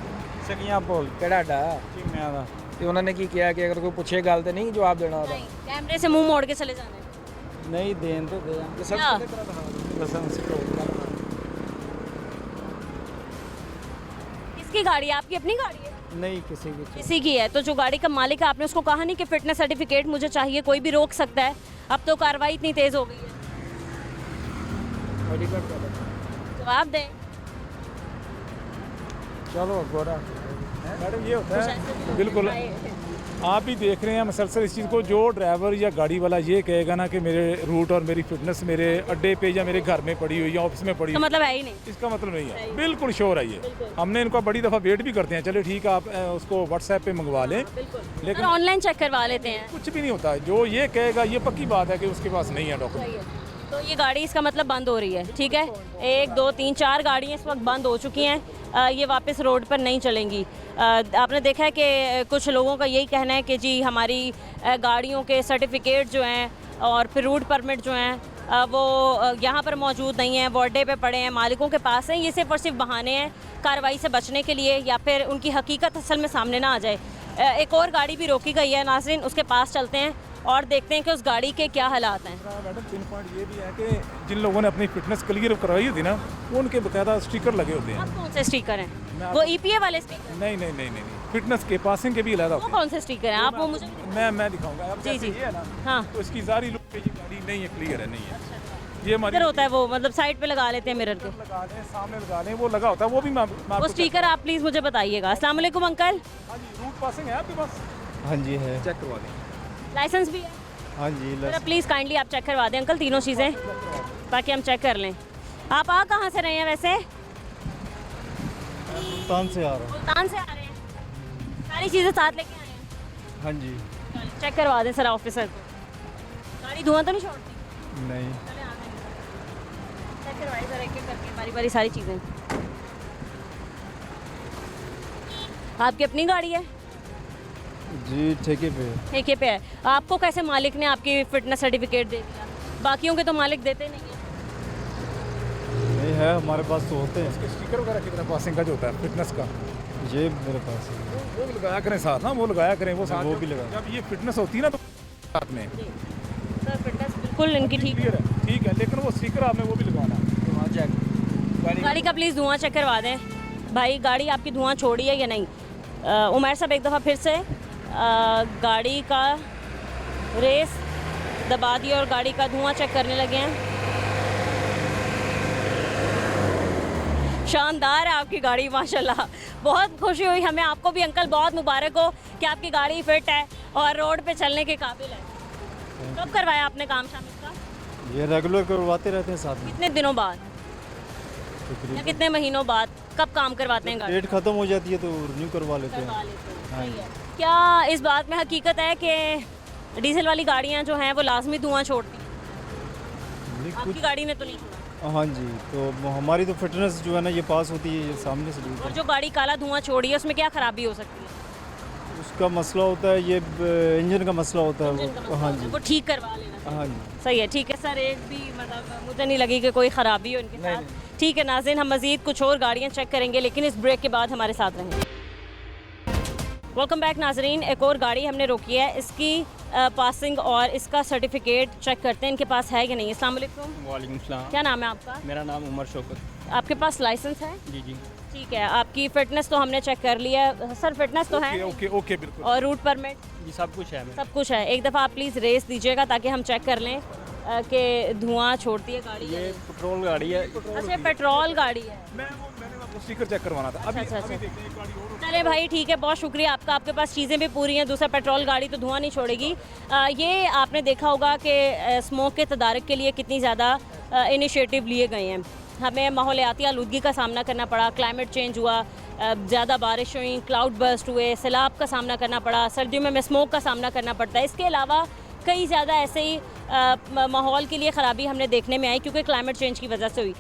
ਸਗੀਆਂ ਬੋਲ ਕਿਹੜਾ ਅੱਡਾ? ਚੀਮਿਆਂ ਦਾ। ਤੇ ਉਹਨਾਂ ਨੇ ਕੀ ਕਿਹਾ ਕਿ ਅਗਰ ਕੋਈ ਪੁੱਛੇ ਗੱਲ ਤੇ ਨਹੀਂ ਜਵਾਬ ਦੇਣਾ ਉਹਦਾ? नहीं, कैमरे से मुंह मोड़ के चले जाना है। ਨਹੀਂ ਦੇਣ ਤੇ ਦੇ क्या? ਲਾਇਸੈਂਸ किसकी गाड़ी है? आपकी अपनी गाड़ी है? नहीं किसी की किसी की है। तो जो गाड़ी का मालिक है, आपने उसको कहा नहीं कि फिटनेस सर्टिफिकेट मुझे चाहिए, कोई भी रोक सकता है? अब तो कार्रवाई इतनी तेज हो गई है। जवाब दें। चलो गोरा। मैडम ये होता है बिल्कुल, आप भी देख रहे हैं मुसलसल इस चीज़ को। जो ड्राइवर या गाड़ी वाला ये कहेगा ना कि मेरे रूट और मेरी फिटनेस मेरे अड्डे पे या मेरे घर में पड़ी हुई या ऑफिस में पड़ी तो हुई, मतलब है ही नहीं। इसका मतलब नहीं है। बिल्कुल श्योर है ये। हमने इनको बड़ी दफ़ा वेट भी करते हैं, चले ठीक है आप उसको व्हाट्सएप पे मंगवा लें, लेकिन और ऑनलाइन चेक करवा लेते हैं। कुछ भी नहीं होता है। जो ये कहेगा ये पक्की बात है कि उसके पास नहीं है डॉक्यूमेंट। तो ये गाड़ी इसका मतलब बंद हो रही है, ठीक है। 1 2 3 4 गाड़ियाँ इस वक्त बंद हो चुकी हैं, ये वापस रोड पर नहीं चलेंगी। आपने देखा है कि कुछ लोगों का यही कहना है कि जी हमारी गाड़ियों के सर्टिफिकेट जो हैं और फिर रूट परमिट जो हैं वो यहाँ पर मौजूद नहीं हैं, वो अड्डे पे पड़े हैं, मालिकों के पास हैं। ये सिर्फ और सिर्फ बहाने हैं कार्रवाई से बचने के लिए, या फिर उनकी हकीकत असल में सामने ना आ जाए। एक और गाड़ी भी रोकी गई है नाज़रीन, उसके पास चलते हैं और देखते हैं कि उस गाड़ी के क्या हालात हैं। मैडम पिन पॉइंट ये भी है कि जिन लोगों ने अपनी फिटनेस क्लियर करवाई होती ना, वो उनके बकायदा स्टिकर लगे होते हैं। अब कौन से स्टिकर हैं? वो EPA वाले स्टिकर? नहीं नहीं नहीं नहीं नहीं, फिटनेस के पासिंग के भी अलग वो होते कौन से स्टिकर हैं? आप वो मुझे हैं। मैं दिखाऊंगा। अब जी, जैसे जी। ये है ना, हाँ। तो इसकी जारी लुक पे ये गाड़ी नहीं है, क्लियर है, नहीं है। ये हमारी किधर होता है वो? मतलब साइड पे लगा लेते हैं मिरर के? लगा दें, सामने लगा लें, वो लगा होता है, वो भी मैं वो आपको स्टिकर आप प्लीज़ मुझे बताइएगा। अस्सलाम वालेकुम अंकल। हाँ जी, रूट पासिंग है आपके पास? हाँ जी है। चेक करवा दें। लाइसेंस भी है? हाँ जी जरा प्लीज़ काइंडली आप चेक करवा दें अंकल, तीनों चीज़ें, ताकि हम चेक कर लें। आप आ कहाँ से रहे हैं वैसे? मुल्तान से आ रहा मुल्तान से आ रहे हैं? सारी चीज़ें साथ लेके आए हैं? हूँ। हाँ जी चेक करवा दें सर ऑफिसर को। गाड़ी धुआं तो नहीं छोड़ती? नहीं। चले आ गए। चेक करवाइए ज़रा एक-एक करके बारी बारी सारी चीज़ें। आपकी अपनी गाड़ी है? जी ठेके पे। ठेके पे है। आपको कैसे मालिक ने आपकी फिटनेस सर्टिफिकेट दे दिया? बाकियों के तो मालिक देते नहीं है। नहीं है, हमारे पास तो होते हैं। इसके स्टिकर वगैरह कितना पासिंग का जो होता है फिटनेस का, ये मेरे पास है। वो भी लगाया करें साथ ना, वो लगाया करें वो साथ। वो भी लगा। जब ये फिटनेस होती है ना तो साथ में सर फिटनेस बिल्कुल इनकी ठीक है। क्लियर है, ठीक है, लेकिन वो स्टिकर आपने वो भी लगाना है। वहाँ चेक गाड़ी का प्लीज़ धुआं चेक करवा दें भाई। गाड़ी आपकी धुआं छोड़ी है या नहीं? उमर साहब एक दफ़ा फिर से गाड़ी का रेस दबा दिया और गाड़ी का धुआं चेक करने लगे हैं। शानदार है आपकी गाड़ी माशाल्लाह, बहुत खुशी हुई हमें। आपको भी अंकल बहुत मुबारक हो कि आपकी गाड़ी फिट है और रोड पे चलने के काबिल है। कब करवाया आपने काम शाम इसका? ये रेगुलर करवाते रहते हैं साथ में। कितने दिनों बाद या कितने महीनों बाद? कब काम करवाते हैं गाड़ी? डेट खत्म हो जाती है तो रिन्यू करवा लेते करवा हैं। लेते हैं। सही है। क्या इस बात में हकीकत है कि डीजल वाली गाड़ियां जो हैं वो लाजमी धुआं छोड़ती हैं? नहीं, आपकी गाड़ी ने तो नहीं छोड़ा। हाँ जी, तो हमारी तो फिटनेस जो है ना ये पास होती है, ये सामने से और दूर। जो गाड़ी काला धुआं छोड़ी है उसमें क्या खराबी हो सकती है? उसका मसला होता है, ये इंजन का मसला होता है इंजन का वो। मसला हाँ होता है, जी, वो ठीक करवा लेना चाहिए। हाँ जी। सही है, ठीक है सर। एक भी मतलब मुझे नहीं लगी कि कोई ख़राबी हो इनके साथ। ठीक है नाज़रीन, हम मज़ीद कुछ और गाड़ियाँ चेक करेंगे लेकिन इस ब्रेक के बाद हमारे साथ रहेंगे। वेलकम बैक नाज़रीन। एक और गाड़ी हमने रोकी है, इसकी पासिंग और इसका सर्टिफिकेट चेक करते हैं इनके पास है या नहीं। अस्सलाम वालेकुम। वालेकुम सलाम। क्या नाम है आपका? मेरा नाम उमर शौकत। आपके पास लाइसेंस है? जी जी। ठीक है, आपकी फ़िटनेस तो हमने चेक कर लिया है। सर फिटनेस तो है ओके ओके ओके, बिल्कुल। और रूट परमिट जी सब कुछ है मेरा। सब कुछ है। एक दफ़ा आप प्लीज़ रेस दीजिएगा ताकि हम चेक कर लें कि धुआं छोड़ती है गाड़ी या ये नहीं। पेट्रोल गाड़ी है। अच्छा ये पेट्रोल गाड़ी है। मैंने आपको स्टिकर चेक करवाना था। अभी अच्छा, अभी अच्छा। देखते हैं, एक गाड़ी और होती चले भाई ठीक है, बहुत शुक्रिया आपका। आपके पास चीज़ें भी पूरी हैं। दूसरा पेट्रोल गाड़ी तो धुआं नहीं छोड़ेगी। ये आपने देखा होगा कि स्मोक के तदारक के लिए कितनी ज़्यादा इनिशिएटिव लिए गए हैं। हमें माहौलियाती आलूदगी का सामना करना पड़ा, क्लाइमेट चेंज हुआ, ज़्यादा बारिश हुई, क्लाउड बर्स्ट हुए, सैलाब का सामना करना पड़ा, सर्दियों में स्मोक का सामना करना पड़ता है। इसके अलावा कई ज़्यादा ऐसे ही माहौल के लिए ख़राबी हमने देखने में आई क्योंकि क्लाइमेट चेंज की वजह से हुई।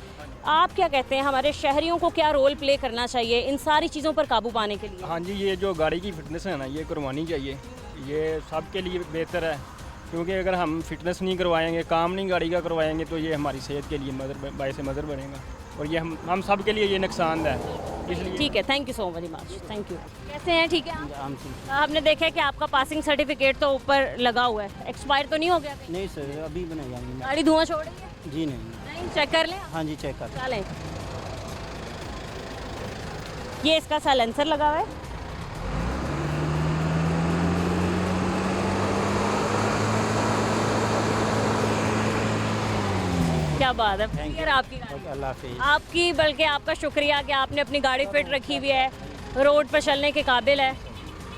आप क्या कहते हैं, हमारे शहरियों को क्या रोल प्ले करना चाहिए इन सारी चीज़ों पर काबू पाने के लिए? हाँ जी, ये जो गाड़ी की फिटनेस है ना ये करवानी चाहिए। ये सब के लिए बेहतर है क्योंकि अगर हम फिटनेस नहीं करवाएंगे, काम नहीं गाड़ी का करवाएंगे तो ये हमारी सेहत के लिए बायस मदर बनेगा और ये हम सब के लिए ये नुकसान है। इसलिए ठीक है, thank you so very much. Thank you. कैसे हैं? ठीक है आप? हमने देखा है कि आपका पासिंग सर्टिफिकेट तो ऊपर लगा हुआ है, एक्सपायर तो नहीं हो गया कहीं? नहीं सर, अभी बनाई जाएंगी। गाड़ी धुआं छोड़ रही है? जी नहीं। नहीं, चेक कर लें। हाँ जी चेक कर। चलें। ये इसका साइलेंसर लगा हुआ है। क्या बात है, यार आपकी गाड़ी। अल्लाह हाफिज़। आपकी बल्कि आपका शुक्रिया कि आपने अपनी गाड़ी फिट रखी हुई है, रोड पर चलने के काबिल है।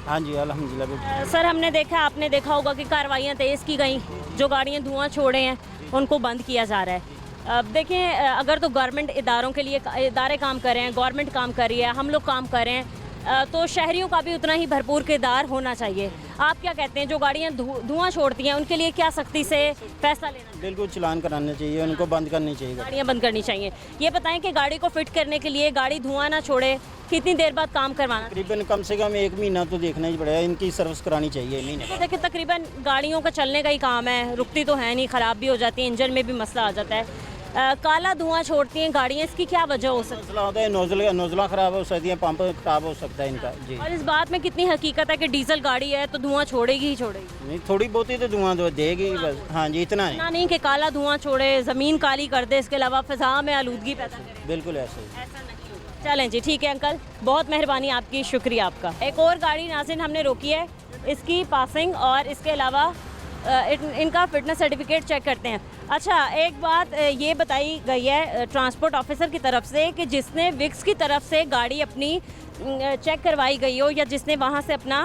हाँ जी अल्हम्दुलिल्लाह। सर हमने देखा, आपने देखा होगा कि कार्रवाइयाँ तेज़ की गई, जो गाड़ियाँ धुआं छोड़े हैं उनको बंद किया जा रहा है। अब देखें, अगर तो गवर्नमेंट इदारों के लिए इदारे काम कर रहे हैं, गवर्नमेंट काम कर रही है, हम लोग काम कर रहे हैं, तो शहरियों का भी उतना ही भरपूर किरदार होना चाहिए। आप क्या कहते हैं, जो गाड़ियाँ धुआं छोड़ती हैं उनके लिए क्या सख्ती से फैसला लेना चाहिए? बिल्कुल चलान कराना चाहिए, उनको बंद करनी चाहिए। गाड़ियाँ बंद करनी चाहिए। ये बताएं कि गाड़ी को फिट करने के लिए, गाड़ी धुआं ना छोड़े, कितनी देर बाद काम करवाना? तकरीबन कम से कम 1 महीना तो देखना ही पड़ेगा, इनकी सर्विस करानी चाहिए महीने। तो देखिए तकरीबन गाड़ियों का चलने का ही काम है, रुकती तो है नहीं, ख़राब भी हो जाती है, इंजन में भी मसला आ जाता है। काला धुआं छोड़ती हैं गाड़ियाँ, इसकी क्या वजह हो सकती मसला होता है नोजला ख़राब हो सकती है, पंप ख़राब हो सकता है इनका जी। है? और इस बात में कितनी हकीकत है कि डीजल गाड़ी है तो धुआं छोड़ेगी ही छोड़ेगी? नहीं थोड़ी बहुत ही तो धुआं तो देगी बस। हाँ जी इतना नहीं। इतना नहीं कि काला धुआं छोड़े, ज़मीन काली कर दे, इसके अलावा फ़िज़ा में आलूदगी पैदा करे। बिल्कुल ऐसे ही। ऐसा नहीं होगा। चलें जी, ठीक है अंकल, बहुत मेहरबानी आपकी, शुक्रिया आपका। एक और गाड़ी नाज़रीन हमने रोकी है, इसकी पासिंग और इसके अलावा इनका फिटनेस सर्टिफिकेट चेक करते हैं। अच्छा, एक बात ये बताई गई है ट्रांसपोर्ट ऑफिसर की तरफ से कि जिसने विक्स की तरफ से गाड़ी अपनी चेक करवाई गई हो या जिसने वहाँ से अपना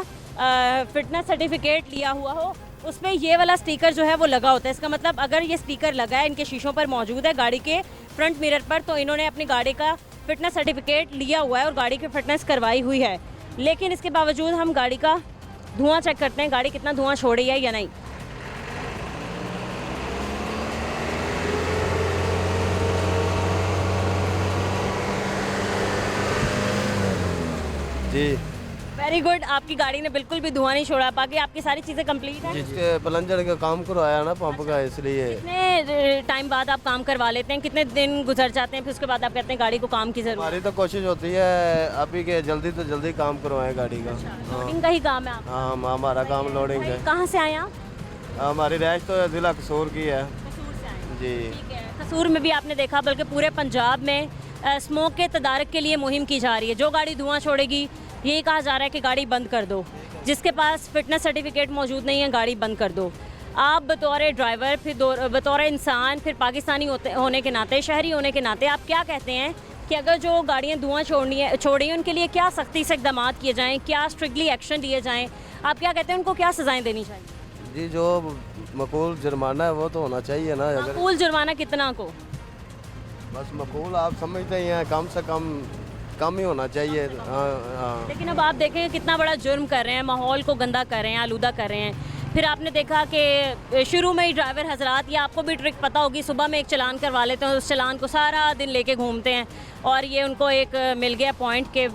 फिटनेस सर्टिफिकेट लिया हुआ हो, उसमें ये वाला स्टिकर जो है वो लगा होता है। इसका मतलब अगर ये स्टिकर लगा है, इनके शीशों पर मौजूद है, गाड़ी के फ्रंट मिरर पर, तो इन्होंने अपनी गाड़ी का फिटनेस सर्टिफिकेट लिया हुआ है और गाड़ी की फिटनेस करवाई हुई है। लेकिन इसके बावजूद हम गाड़ी का धुआं चेक करते हैं, गाड़ी कितना धुआं छोड़ रही है या नहीं। जी वेरी गुड, आपकी गाड़ी ने बिल्कुल भी धुआं नहीं छोड़ा। बाकी आपकी सारी चीज़ें कंप्लीट हैं? इसके प्लंजर का काम करवाया ना पंप का, इसलिए। कितने टाइम बाद आप काम करवा लेते हैं? कितने दिन गुजर जाते हैं फिर उसके बाद आप कहते हैं गाड़ी को काम की जरूरत? हमारी तो कोशिश होती है अभी के जल्दी तो जल्दी काम करवाएं गाड़ी का। लोडिंग का ही काम है आपका? हाँ, हमारा काम लोडिंग है। कहाँ से आए आप? हमारी रैश तो ज़िला कसूर की है कसूर से आए? जी। ठीक है, कसूर में भी आपने देखा बल्कि पूरे पंजाब में स्मोक के तदारक के लिए मुहिम की जा रही है। जो गाड़ी धुआं छोड़ेगी यही कहा जा रहा है कि गाड़ी बंद कर दो। जिसके पास फिटनेस सर्टिफिकेट मौजूद नहीं है गाड़ी बंद कर दो। आप बतौर ड्राइवर, फिर बतौर इंसान, फिर पाकिस्तानी होने के नाते, शहरी होने के नाते आप क्या कहते हैं कि अगर जो गाड़ियाँ धुआं छोड़ी हैं उनके लिए क्या सख्ती से इकदाम किए जाएँ, क्या स्ट्रिक्टली एक्शन लिए जाएँ? आप क्या कहते हैं उनको क्या सज़ाएँ देनी चाहिए? जी, जो मकूल जुर्माना है वो तो होना चाहिए ना। अगर मकूल जुर्माना कितना को? बस मकूल आप समझते ही हैं, कम से कम ही होना चाहिए। हाँ। लेकिन अब आप देखें कितना बड़ा जुर्म कर रहे हैं, माहौल को गंदा कर रहे हैं, आलूदा कर रहे हैं। फिर आपने देखा कि शुरू में ही ड्राइवर हजरात, या आपको भी ट्रिक पता होगी, सुबह में एक चलान करवा लेते हैं, उस चलान को सारा दिन लेके घूमते हैं और ये उनको एक मिल गया पॉइंट के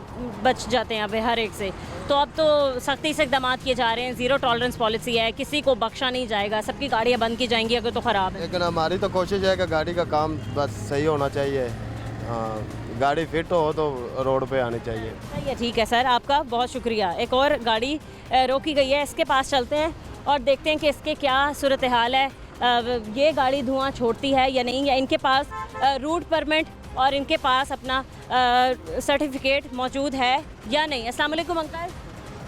बच जाते हैं अब हर एक से। तो अब तो सख्ती से इकदाम किए जा रहे हैं, ज़ीरो टॉलरेंस पॉलिसी है, किसी को बख्शा नहीं जाएगा, सबकी गाड़ियाँ बंद की जाएंगी अगर तो ख़राब है। लेकिन हमारी तो कोशिश है कि गाड़ी का काम बस सही होना चाहिए। हाँ, गाड़ी फिट हो तो रोड पे आनी चाहिए। सही है, ठीक है सर, आपका बहुत शुक्रिया। एक और गाड़ी रोकी गई है, इसके पास चलते हैं और देखते हैं कि इसके क्या सूरत हाल है। ये गाड़ी धुआं छोड़ती है या नहीं, या इनके पास रूट परमिट और इनके पास अपना सर्टिफिकेट मौजूद है या नहीं। अस्सलाम वालेकुम अंकल,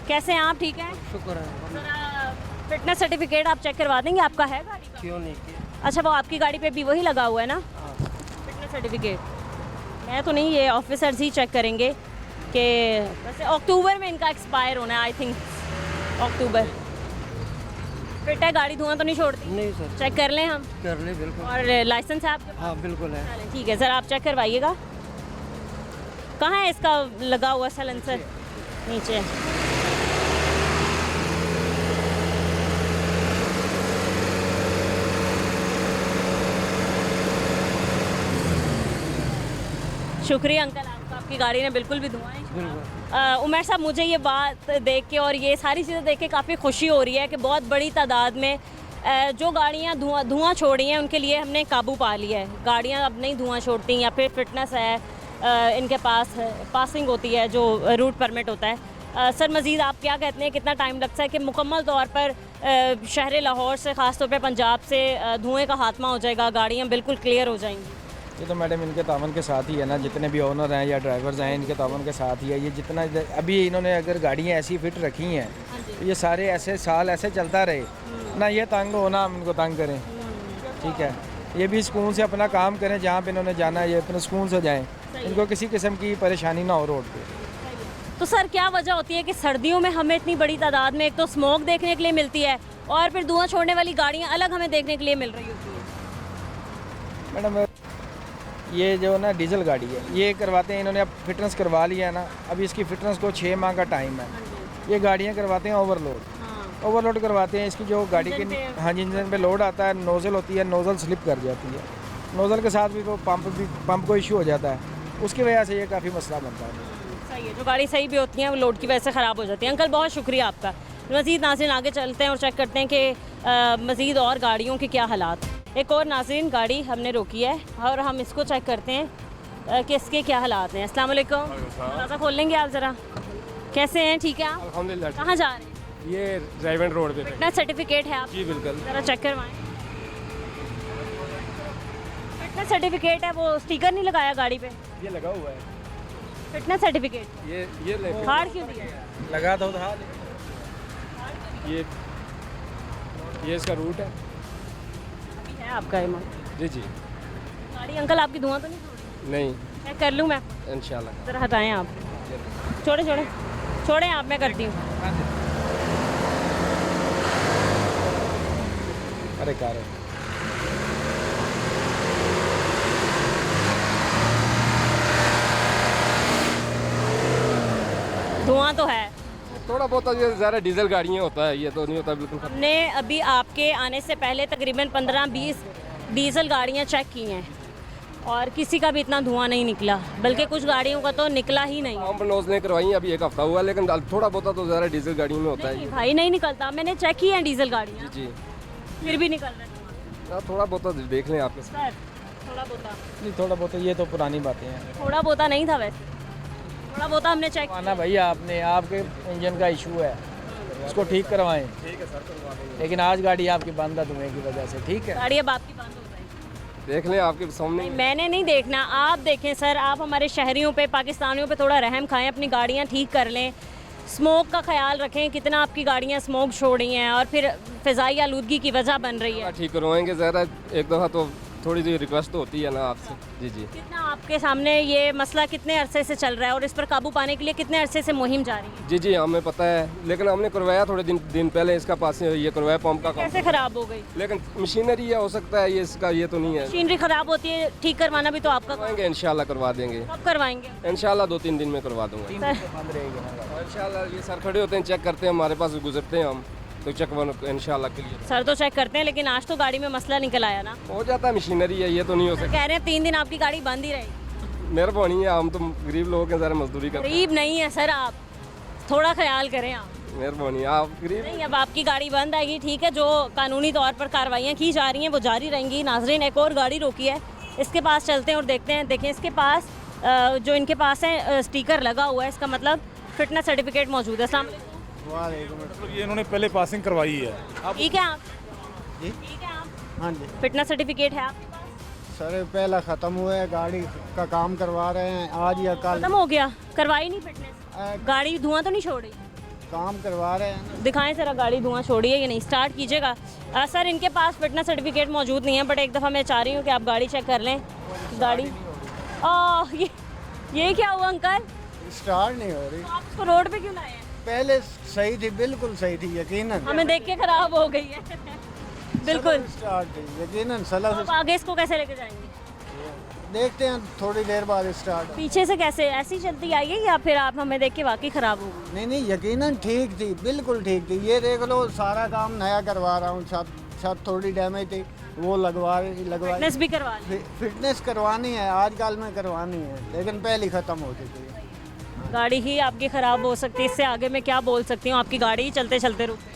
कैसे हैं आप? ठीक हैं, शुक्र है। ज़रा फिटनेस सर्टिफिकेट आप चेक करवा देंगे? आपका है गाड़ी का? क्यों नहीं किया? अच्छा, वो आपकी गाड़ी पे भी वही लगा हुआ है ना फिटनेस सर्टिफिकेट? मैं तो नहीं, ये ऑफिसर्स ही चेक करेंगे कि वैसे अक्टूबर में इनका एक्सपायर होना है, आई थिंक अक्टूबर। फिट है गाड़ी, धुआं तो नहीं छोड़ती? नहीं सर। चेक कर लें हम? कर ले, बिल्कुल। और लाइसेंस है आपके? हाँ बिल्कुल है। चलें, ठीक है सर, आप चेक करवाइएगा। कहाँ है इसका लगा हुआ साइलेंसर? नीचे। शुक्रिया अंकल आपका, आपकी गाड़ी ने बिल्कुल भी धुआं नहीं छोड़ा। उमर साहब, मुझे ये बात देख के और ये सारी चीज़ें देख के काफ़ी खुशी हो रही है कि बहुत बड़ी तादाद में जो गाड़ियाँ धुआं छोड़ी हैं उनके लिए हमने काबू पा लिया है। गाड़ियाँ अब नहीं धुआं छोड़ती, या फिर फिटनेस है, इनके पास पासिंग होती है जो रूट परमिट होता है। सर मज़ीद आप क्या कहते हैं, कितना टाइम लगता है कि मुकम्मल तौर पर शहर लाहौर से, ख़ास तौर पर पंजाब से धुएँ का खात्मा हो जाएगा, गाड़ियाँ बिल्कुल क्लियर हो जाएंगी? ये तो मैडम इनके तावन के साथ ही है ना, जितने भी ओनर हैं या ड्राइवर्स हैं इनके तावन के साथ ही है। ये जितना अभी इन्होंने अगर गाड़ियाँ ऐसी फिट रखी हैं तो ये सारे ऐसे साल ऐसे चलता रहे ना, ये तंग हो ना हम इनको तंग करें। ठीक है, ये भी सुकून से अपना काम करें, जहाँ पे इन्होंने जाना है ये अपने सुकून से जाएँ, इनको किसी किस्म की परेशानी ना हो रोड पे। तो सर क्या वजह होती है कि सर्दियों में हमें इतनी बड़ी तादाद में एक तो स्मोक देखने के लिए मिलती है और फिर धुआं छोड़ने वाली गाड़ियाँ अलग हमें देखने के लिए मिल रही होती है? मैडम ये जो ना डीजल गाड़ी है, ये करवाते हैं इन्होंने, अब फिटनेस करवा लिया है ना, अभी इसकी फिटनेस को 6 माह का टाइम है। ये गाड़ियाँ करवाते हैं ओवरलोड करवाते हैं। इसकी जो गाड़ी की हाँ जी इंजन पे लोड आता है, नोज़ल होती है, नोज़ल स्लिप कर जाती है, नोज़ल के साथ भी वो पंप को इशू हो जाता है, उसकी वजह से ये काफ़ी मसला बनता है। सही है, जो गाड़ी सही भी होती है वो लोड की वजह से ख़राब हो जाती है। अंकल बहुत शुक्रिया आपका। मज़ीद नाज़रीन आगे चलते हैं और चेक करते हैं कि मज़ीद और गाड़ियों के क्या हालात। एक और नाज़रीन गाड़ी हमने रोकी है और हम इसको चेक करते हैं कि इसके क्या हालात हैं। अस्सलाम वालेकुम, दरवाज़ा खोल लेंगे आप ज़रा? कैसे हैं, ठीक है आप? अल्हम्दुलिल्लाह। कहाँ जा रहे हैं? ये ड्राइविंग रोड पे। फिटनेस सर्टिफिकेट है आप? जी बिल्कुल। ज़रा चेक करवाएं। फिटनेस सर्टिफिकेट है, वो स्टिकर नहीं लगाया गाड़ी पे? ये लगा हुआ है फिटनेस सर्टिफिकेट। ये हार्ड क्यों दिया? लगा दो था। ये इसका रूट है है आपका जी जी। गाड़ी अंकल आपकी धुआं तो नहीं छोड़ी? नहीं, मैं कर लूँ मैं? इंशाल्लाह। ज़रा हटाएं आप, छोड़ें आप, मैं करती हूँ। अरे कार है। धुआं तो है थोड़ा बहुत, ये ज़्यादा डीजल गाड़ियाँ होता है, ये तो नहीं होता बिल्कुल। हमने अभी आपके आने से पहले तकरीबन 15-20 डीजल गाड़ियाँ चेक की हैं और किसी का भी इतना धुआं नहीं निकला, बल्कि कुछ गाड़ियों का तो निकला ही नहीं। हम नोज ने करवाई अभी 1 हफ्ता हुआ, लेकिन थोड़ा बहुत तो ज़्यादा डीजल गाड़ियों में होता नहीं है। भाई नहीं निकलता, मैंने चेक किया है डीजल गाड़ियाँ, जी फिर भी निकल रहे हैं। थोड़ा बहुत तो देख लें आपके सर थोड़ा बहुत, नहीं थोड़ा बहुत ये तो पुरानी बातें हैं। थोड़ा बहुत नहीं था वैसे, थोड़ा बहुत हमने चेक आना भैया आपने, आपके इंजन का इशू है, उसको ठीक करवाएं। ठीक है सर, करवा देंगे। लेकिन आज गाड़ी आपकी बंद है धुएं की वजह से, ठीक है। गाड़ी अब आपकी बंद हो जाएगी। देख लें आपके सामने। नहीं मैंने नहीं देखना, आप देखें सर, आप हमारे शहरियों पे, पाकिस्तानियों पे थोड़ा रहम खाएं, अपनी गाड़ियाँ ठीक कर लें, स्मोक का ख्याल रखें, कितना आपकी गाड़ियाँ स्मोक छोड़ रही हैं और फिर फ़िज़ाई आलूदगी की वजह बन रही है। ठीक करवाएंगे ज़रा, एक दफ़ा तो थोड़ी सी रिक्वेस्ट होती है ना आपसे। जी जी। कितना आपके सामने ये मसला कितने अरसे से चल रहा है और इस पर काबू पाने के लिए कितने अरसे से मुहिम जारी है? जी जी हमें पता है, लेकिन हमने करवाया थोड़े दिन पहले इसका पास ये करवाया पंप का काम। कैसे ख़राब हो गई? लेकिन मशीनरी है, हो सकता है ये इसका ये तो नहीं है। मशीनरी ख़राब होती है, ठीक करवाना भी तो आपका काम करवाएंगे इंशाल्लाह, करवा देंगे। कब करवाएंगे? इंशाल्लाह 2-3 दिन में करवा दूंगा। इंशाल्लाह ये सर खड़े होते हैं, चेक करते हैं, हमारे पास गुजरते हैं हम तो चेक इंशाल्लाह क्लियर। सर तो चेक करते हैं, लेकिन आज तो गाड़ी में मसला निकल आया ना। हो जाता है, मशीनरी है, ये तो नहीं हो सकता। कह रहे हैं 3 दिन आपकी गाड़ी बंद ही रहेगी। मेहरबानी है, हम तो गरीब लोग हैं, ज़रा मजदूरी करते हैं। गरीब नहीं है सर, आप थोड़ा ख्याल करें आप। मेहरबानी है, आप गरीब नहीं, अब आपकी गाड़ी बंद आएगी, ठीक है। जो कानूनी तौर पर कार्रवाइयाँ की जा रही हैं वो जारी रहेंगी। नाजरीन एक और गाड़ी रोकी है, इसके पास चलते हैं और देखते हैं। देखें इसके पास जो इनके पास है स्टिकर लगा हुआ है, इसका मतलब फिटनेस सर्टिफिकेट मौजूद है। अस्सलाम वालेकुम। मतलब ये इन्होंने पहले पासिंग करवाई है। ठीक है आप? जी ठीक है आप? हाँ जी फिटनेस सर्टिफिकेट है आपके पास? सर, पहला ख़त्म हुआ है, गाड़ी का काम करवा रहे हैं आज या कल। खत्म हो गया? करवाई नहीं फिटनेस? गाड़ी धुआं तो नहीं छोड़ रही? काम करवा रहे हैं। दिखाएं ज़रा गाड़ी धुआं छोड़ी है या नहीं, स्टार्ट कीजिएगा। सर इनके पास फिटनेस सर्टिफिकेट मौजूद नहीं है, बट एक दफ़ा मैं चाह रही हूँ कि आप गाड़ी चेक कर लें। गाड़ी ये क्या हुआ अंकल? स्टार्ट नहीं हो रही। आप इसको रोड पे क्यों लाए हैं? पहले सही थी, बिल्कुल सही थी, यकीनन। हमें देख के खराब हो गई है बिल्कुल स्टार्ट थी यकीनन। सलाह आप आगे इसको कैसे लेके जाएंगे? देखते हैं थोड़ी देर बाद स्टार्ट। पीछे से कैसे, ऐसी चलती आई है या फिर आप हमें देख के वाकई ख़राब हो गई? नहीं नहीं, यकीनन ठीक थी, बिल्कुल ठीक थी। ये देख लो, सारा काम नया करवा रहा हूँ। छत थोड़ी डैमेज थी, वो लगवाई। फिटनेस भी करवा ली? फिटनेस करवानी है, आजकल में करवानी है, लेकिन पहले ख़त्म हो चुकी है। गाड़ी ही आपकी ख़राब हो सकती है, इससे आगे मैं क्या बोल सकती हूँ? आपकी गाड़ी ही चलते चलते रुक गई।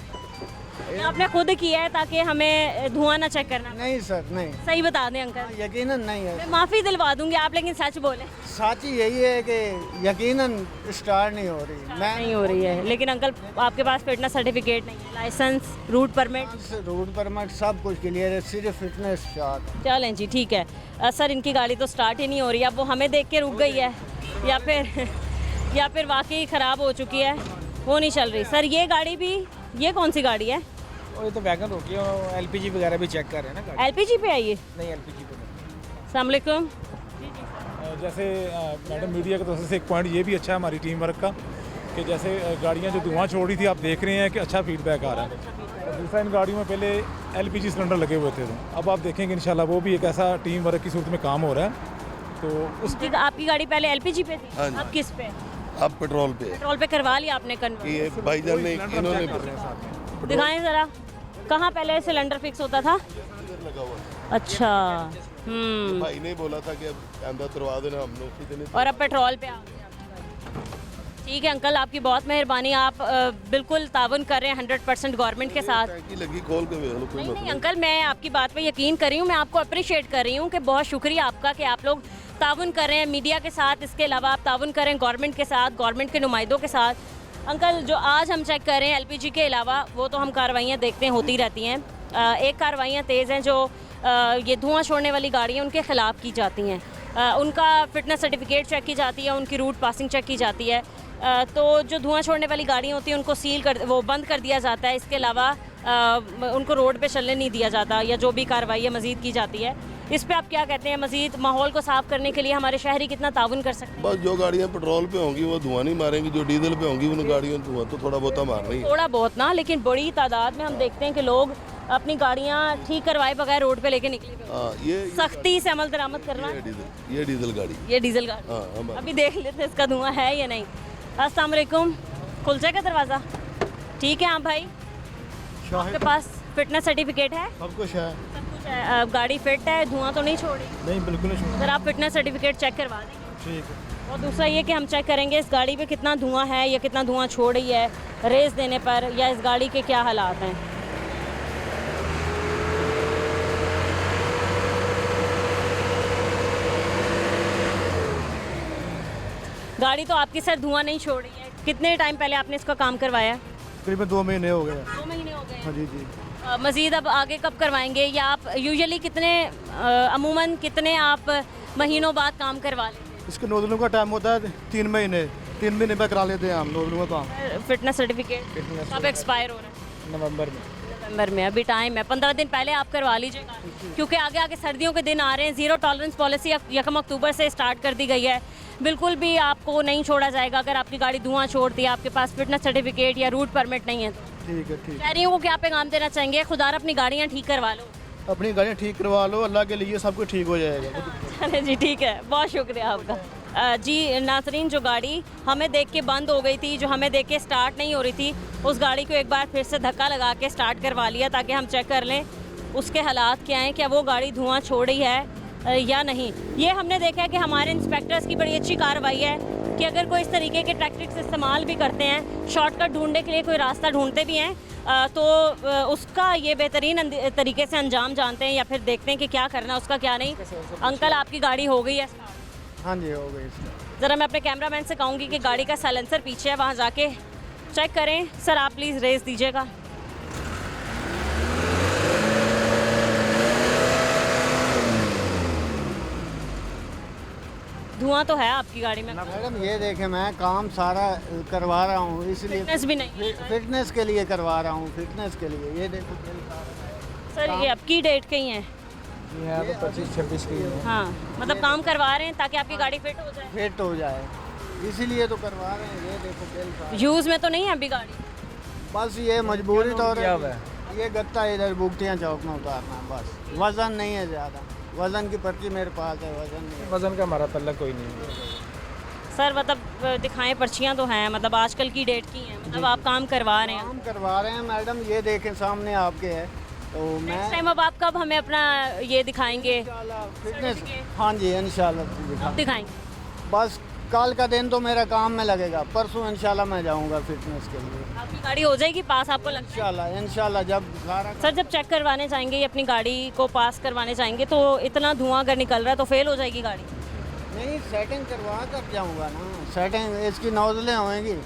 आपने खुद किया है ताकि हमें धुआं ना चेक करना? नहीं सर, नहीं। सही बता दें अंकल। यकीनन नहीं है। मैं माफ़ी दिलवा दूंगी आप, लेकिन सच बोलें। सच यही है कि यकीनन स्टार्ट नहीं हो रही। मैं नहीं हो रही है, लेकिन अंकल आपके पास फिटनेस सर्टिफिकेट नहीं है, licence, route permit? Route permit सब कुछ क्लियर है, सिर्फ फिटनेस स्टार्ट। चलें जी, ठीक है। सर इनकी गाड़ी तो स्टार्ट ही नहीं हो रही, अब वो हमें देख के रुक गई है या फिर वाकई ख़राब हो चुकी है, वो नहीं चल रही। सर ये गाड़ी भी, ये कौन सी गाड़ी है? और ये तो वैगन रोकी है, एलपीजी वगैरह भी चेक कर रहे हैं ना गाड़ी। एलपीजी पे आई है? नहीं एलपीजी पे नहीं। अस्सलाम वालेकुम। जैसे मैडम मीडिया की तरफ से एक पॉइंट ये भी अच्छा है हमारी टीम वर्क का, कि जैसे गाड़ियाँ जो धुआं छोड़ रही थी, आप देख रहे हैं कि अच्छा फीडबैक आ रहा है। और दूसरा, इन गाड़ियों में पहले एलपीजी सिलेंडर लगे हुए थे, तो अब आप देखेंगे इंशाल्लाह वो भी एक ऐसा टीम वर्क की सूरत में काम हो रहा है। तो उसकी आपकी गाड़ी पहले एलपीजी पे थी? हाँ जी। अब किस पे? अब पेट्रोल पे। पेट्रोल पे करवा लिया आपने कन्वर्ट? ये भाईजान ने इन्होंने दिखाएं ज़रा, कहाँ पहले सिलेंडर फिक्स होता था? लगा हुआ। अच्छा। भाई ने बोला था कि अब अंदर करवा देना, हम लोग इतने। और अब पेट्रोल पे आ गया। ठीक है अंकल, आपकी बहुत मेहरबानी। आप बिल्कुल तावन कर रहे हैं 100% गवर्नमेंट के साथ। लगी खोल के नहीं अंकल, मैं आपकी बात पे यकीन कर रही हूँ, मैं आपको अप्रिशिएट कर रही हूँ कि बहुत शुक्रिया आपका कि आप लोग तावन कर रहे हैं मीडिया के साथ। इसके अलावा आप तावन कर रहे हैं गवर्नमेंट के साथ, गवर्नमेंट के नुमाइंदों के साथ। अंकल जो आज हम चेक कर रहे हैं एलपीजी के अलावा, वो तो हम कार्रवाइयाँ देखते हैं होती रहती हैं। एक कार्रवाइयाँ तेज़ हैं जो ये धुआं छोड़ने वाली गाड़ियाँ उनके ख़िलाफ़ की जाती हैं। उनका फिटनेस सर्टिफिकेट चेक की जाती है, उनकी रूट पासिंग चेक की जाती है। तो जो धुआं छोड़ने वाली गाड़ियाँ होती हैं उनको वो बंद कर दिया जाता है। इसके अलावा उनको रोड पे चलने नहीं दिया जाता, या जो भी कार्रवाई मज़ीद की जाती है। इस पे आप क्या कहते हैं? मज़ीद माहौल को साफ़ करने के लिए हमारे शहरी कितना ताउन कर सकते हैं? बस जो गाड़ियाँ पेट्रोल पे होंगी वो धुआं नहीं मारेंगी, जो डीजल पे होंगी उन गाड़ियों धुआं तो थोड़ा बहुत मारना ही है। थोड़ा बहुत ना, लेकिन बड़ी तादाद में हम देखते हैं कि लोग अपनी गाड़ियाँ ठीक करवाए बगैर रोड पे लेके निकले। ये सख्ती से अमल दरामद करना। ये डीजल गाड़ी, ये डीजल गाड़ी। अभी देख लेते हैं इसका धुआं है या नहीं। अस्सलाम वालेकुम। खुल जाएगा दरवाज़ा? ठीक है। हाँ भाई, आपके पास फिटनेस सर्टिफिकेट है? सब कुछ है। सब कुछ गाड़ी फिट है, धुआं तो नहीं छोड़ी? नहीं, बिल्कुल नहीं। सर आप फिटनेस सर्टिफिकेट चेक करवा देंगे? ठीक है। और दूसरा ये कि हम चेक करेंगे इस गाड़ी पे कितना धुआं है या कितना धुआं छोड़ रही है रेस देने पर, या इस गाड़ी के क्या हालात हैं। गाड़ी तो आपकी सर धुआं नहीं छोड़ रही है। कितने टाइम पहले आपने इसका काम करवाया? करीबन 2 महीने हो गए। 2 महीने हो गए। हाँ जी जी। मज़ीद अब आगे कब करवाएंगे, या आप यूजुअली कितने अमूमन कितने आप महीनों बाद काम करवा लेते हैं? इसके नोजलों का टाइम होता है 3 महीने। 3 महीने में करा लेते हैं हम नोजलों का काम। फिटनेस सर्टिफिकेट कब एक्सपायर हो रहा है? नवंबर में। नवंबर में, अभी टाइम है। 15 दिन पहले आप करवा लीजिएगा, क्योंकि आगे आगे सर्दियों के दिन आ रहे हैं। ज़ीरो टॉलरेंस पॉलिसी 1 अक्टूबर से स्टार्ट कर दी गई है। बिल्कुल भी आपको नहीं छोड़ा जाएगा अगर आपकी गाड़ी धुआं छोड़ती है, आपके पास फिटनेस सर्टिफिकेट या रूट परमिट नहीं है तो। ठीक है, ठीक। शहरियों को क्या पैगाम देना चाहेंगे? खुदार अपनी गाड़ियाँ ठीक करवा लो। अपनी गाड़ियाँ ठीक करवा लो, अल्लाह के लिए सब कुछ ठीक हो जाएगा। चले जी, ठीक है, बहुत शुक्रिया आपका। जी नाज़रीन, जो गाड़ी हमें देख के बंद हो गई थी, जो हमें देख के स्टार्ट नहीं हो रही थी, उस गाड़ी को एक बार फिर से धक्का लगा के स्टार्ट करवा लिया ताकि हम चेक कर लें उसके हालात क्या हैं, क्या वो गाड़ी धुआं छोड़ रही है या नहीं। ये हमने देखा है कि हमारे इंस्पेक्टर्स की बड़ी अच्छी कार्रवाई है कि अगर कोई इस तरीके के टैक्टिक्स इस्तेमाल भी करते हैं, शॉर्टकट ढूंढने के लिए कोई रास्ता ढूंढते भी हैं, तो उसका ये बेहतरीन तरीके से अंजाम जानते हैं या फिर देखते हैं कि क्या करना है, उसका क्या नहीं। अंकल, आपकी गाड़ी हो गई है? हाँ जी, हो गई। ज़रा मैं अपने कैमरामैन से कहूँगी कि गाड़ी का साइलेंसर पीछे है, वहाँ जाके चेक करें। सर आप प्लीज़ रेस दीजिएगा। धुआं तो है आपकी गाड़ी में? मैडम ये देखें, मैं काम सारा करवा रहा हूँ, इसलिए फिटनेस भी नहीं? फिटनेस के लिए करवा रहा हूँ, फिटनेस के लिए। ये देखो सर, ये अब की डेट कहीं है? जी हाँ, 25-26 की है। हाँ, मतलब काम करवा रहे हैं ताकि आपकी गाड़ी फिट हो जाए? फिट हो जाए, इसीलिए तो करवा रहे हैं। ये देखो बिल यूज़ में तो नहीं है अभी गाड़ी? बस ये मजबूरी तौर क्या हुआ है? ये गत्ता इधर बुगटियाँ चौक में उतारना, बस। वज़न नहीं है ज़्यादा, वज़न की पर्ची मेरे पास है, वज़न नहीं है। वज़न का हमारा तल्लक कोई नहीं है। सर मतलब दिखाएं, पर्चियाँ तो हैं, मतलब आजकल की डेट की हैं, मतलब आप काम करवा रहे हैं? काम करवा रहे हैं मैडम, ये देखें सामने आपके है। तो नेक्स्ट टाइम अब आप कब हमें अपना ये दिखाएंगे? फिटनेस, हाँ जी इंशाल्लाह दिखाएंगे। बस कल का दिन तो मेरा काम में लगेगा, परसों इंशाल्लाह मैं जाऊंगा फिटनेस के लिए। आपकी गाड़ी हो जाएगी पास, आपको लगता है? इंशाल्लाह जब सारा। सर जब चेक करवाने जाएंगे, अपनी गाड़ी को पास करवाने जाएंगे, तो इतना धुआं अगर निकल रहा है तो फेल हो जाएगी गाड़ी? नहीं, सेटिंग करवा कर जाऊंगा ना। सेटिंग इसकी नोजलें होंगी,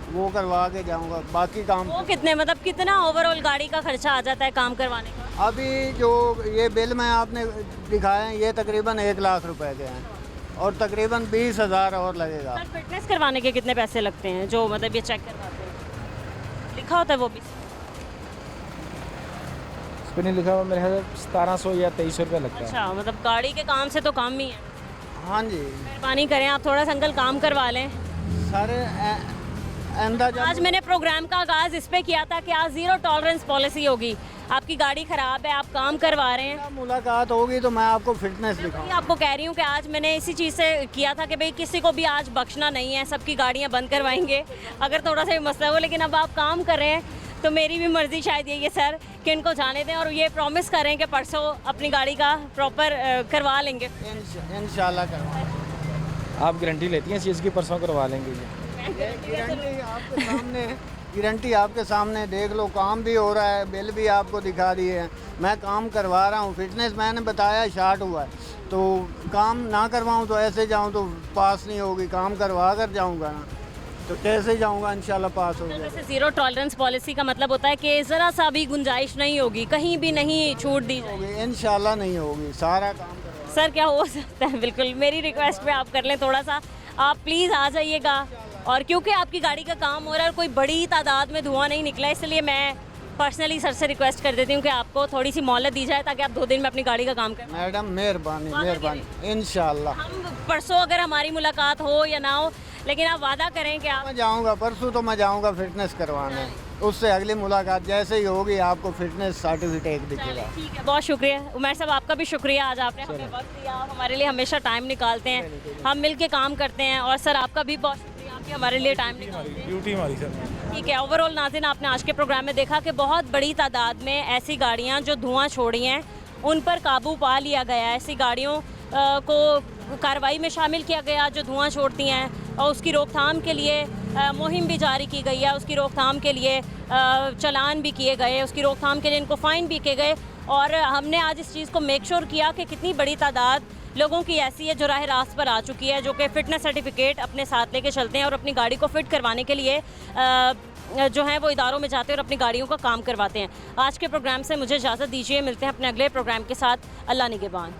वो करवा के जाऊंगा। बाकी काम वो कितने, मतलब कितना ओवरऑल गाड़ी का खर्चा आ जाता है काम करवाने का? अभी जो ये बिल में आपने दिखाया है, ये तकरीबन 1 लाख रुपए के हैं, और तकरीबन 20,000 और लगेगा। सर फिटनेस करवाने के कितने पैसे लगते हैं, जो मतलब ये चेक करवाते हैं? लिखा होता है वो भी? इस पर नहीं लिखा हुआ, मेरे ख्याल 1700 या 2300 रुपये लगता है। अच्छा, मतलब गाड़ी के काम से तो कम ही है। हाँ जी, मेहरबानी करें आप थोड़ा सा अंकल काम करवा लें। सारे आज मैंने प्रोग्राम का आगाज़ इस पे किया था कि आज ज़ीरो टॉलरेंस पॉलिसी होगी। आपकी गाड़ी ख़राब है, आप काम करवा रहे हैं, मुलाकात होगी तो मैं आपको फिटनेस दिखाऊंगा। आपको कह रही हूँ कि आज मैंने इसी चीज़ से किया था कि भाई किसी को भी आज बख्शना नहीं है, सबकी गाड़ियाँ बंद करवाएंगे अगर थोड़ा सा भी मसला हो। लेकिन अब आप काम कर रहे हैं तो मेरी भी मर्ज़ी शायद यही है सर कि इनको जाने दें और ये प्रॉमिस करें कि परसों अपनी गाड़ी का प्रॉपर करवा लेंगे। इंशाल्लाह करवा। आप गारंटी लेती हैं इस चीज़ की? परसों करवा लेंगे जी। गारंटी आपके सामने देख लो, काम भी हो रहा है, बिल भी आपको दिखा दिए हैं। मैं काम करवा रहा हूँ, फिटनेस मैंने बताया शार्ट हुआ है, तो काम ना करवाऊँ तो ऐसे जाऊँ तो पास नहीं होगी। काम करवा कर जाऊँगा ना तो कैसे जाऊँगा, इंशाल्लाह पास हो जाएगा। ज़ीरो टॉलरेंस पॉलिसी का मतलब होता है कि ज़रा सा भी गुंजाइश नहीं होगी, कहीं भी नहीं छूट दी जाएगी। इंशाल्लाह नहीं होगी, सारा काम करवा। सर क्या हो सकता है, बिल्कुल मेरी रिक्वेस्ट पे आप कर लें, थोड़ा सा आप प्लीज़ आ जाइएगा। और क्योंकि आपकी गाड़ी का काम हो रहा है और कोई बड़ी तादाद में धुआं नहीं निकला, इसलिए मैं पर्सनली सर से रिक्वेस्ट कर देती हूँ कि आपको थोड़ी सी मोहलत दी जाए ताकि आप 2 दिन में अपनी गाड़ी का काम करें। मैडम मेहरबानी मेहरबानी, इंशाल्लाह। हम परसों अगर हमारी मुलाकात हो या ना हो, लेकिन आप वादा करें कि आप। मैं जाऊँगा परसों, तो मैं जाऊँगा फिटनेस करवाने। उससे अगली मुलाकात जैसे ही होगी आपको फिटनेस सर्टिफिकेट दिखेगा। ठीक है, बहुत शुक्रिया उमर साहब, आपका भी शुक्रिया, आज आपने हमें वक्त दिया, आप हमारे लिए हमेशा टाइम निकालते हैं, हम मिल के काम करते हैं। और सर आपका भी बहुत शुक्रिया, आपने हमारे लिए टाइम निकालते हैं। ड्यूटी हमारी सर। ठीक है, ओवरऑल नाज़रीन आपने आज के प्रोग्राम में देखा कि बहुत बड़ी तादाद में ऐसी गाड़ियाँ जो धुआं छोड़ी हैं उन पर काबू पा लिया गया। ऐसी गाड़ियों को कार्रवाई में शामिल किया गया जो धुआं छोड़ती हैं, और उसकी रोकथाम के लिए मुहिम भी जारी की गई है। उसकी रोकथाम के लिए चालान भी किए गए, उसकी रोकथाम के लिए इनको फ़ाइन भी किए गए। और हमने आज इस चीज़ को मेक श्योर किया कि कितनी बड़ी तादाद लोगों की ऐसी है जो राह रास्त पर आ चुकी है, जो कि फ़िटनेस सर्टिफिकेट अपने साथ लेके चलते हैं और अपनी गाड़ी को फ़िट करवाने के लिए जो है वो इदारों में जाते हैं और अपनी गाड़ियों का काम करवाते हैं। आज के प्रोग्राम से मुझे इजाज़त दीजिए, मिलते हैं अपने अगले प्रोग्राम के साथ। अल्लाह निगहबान।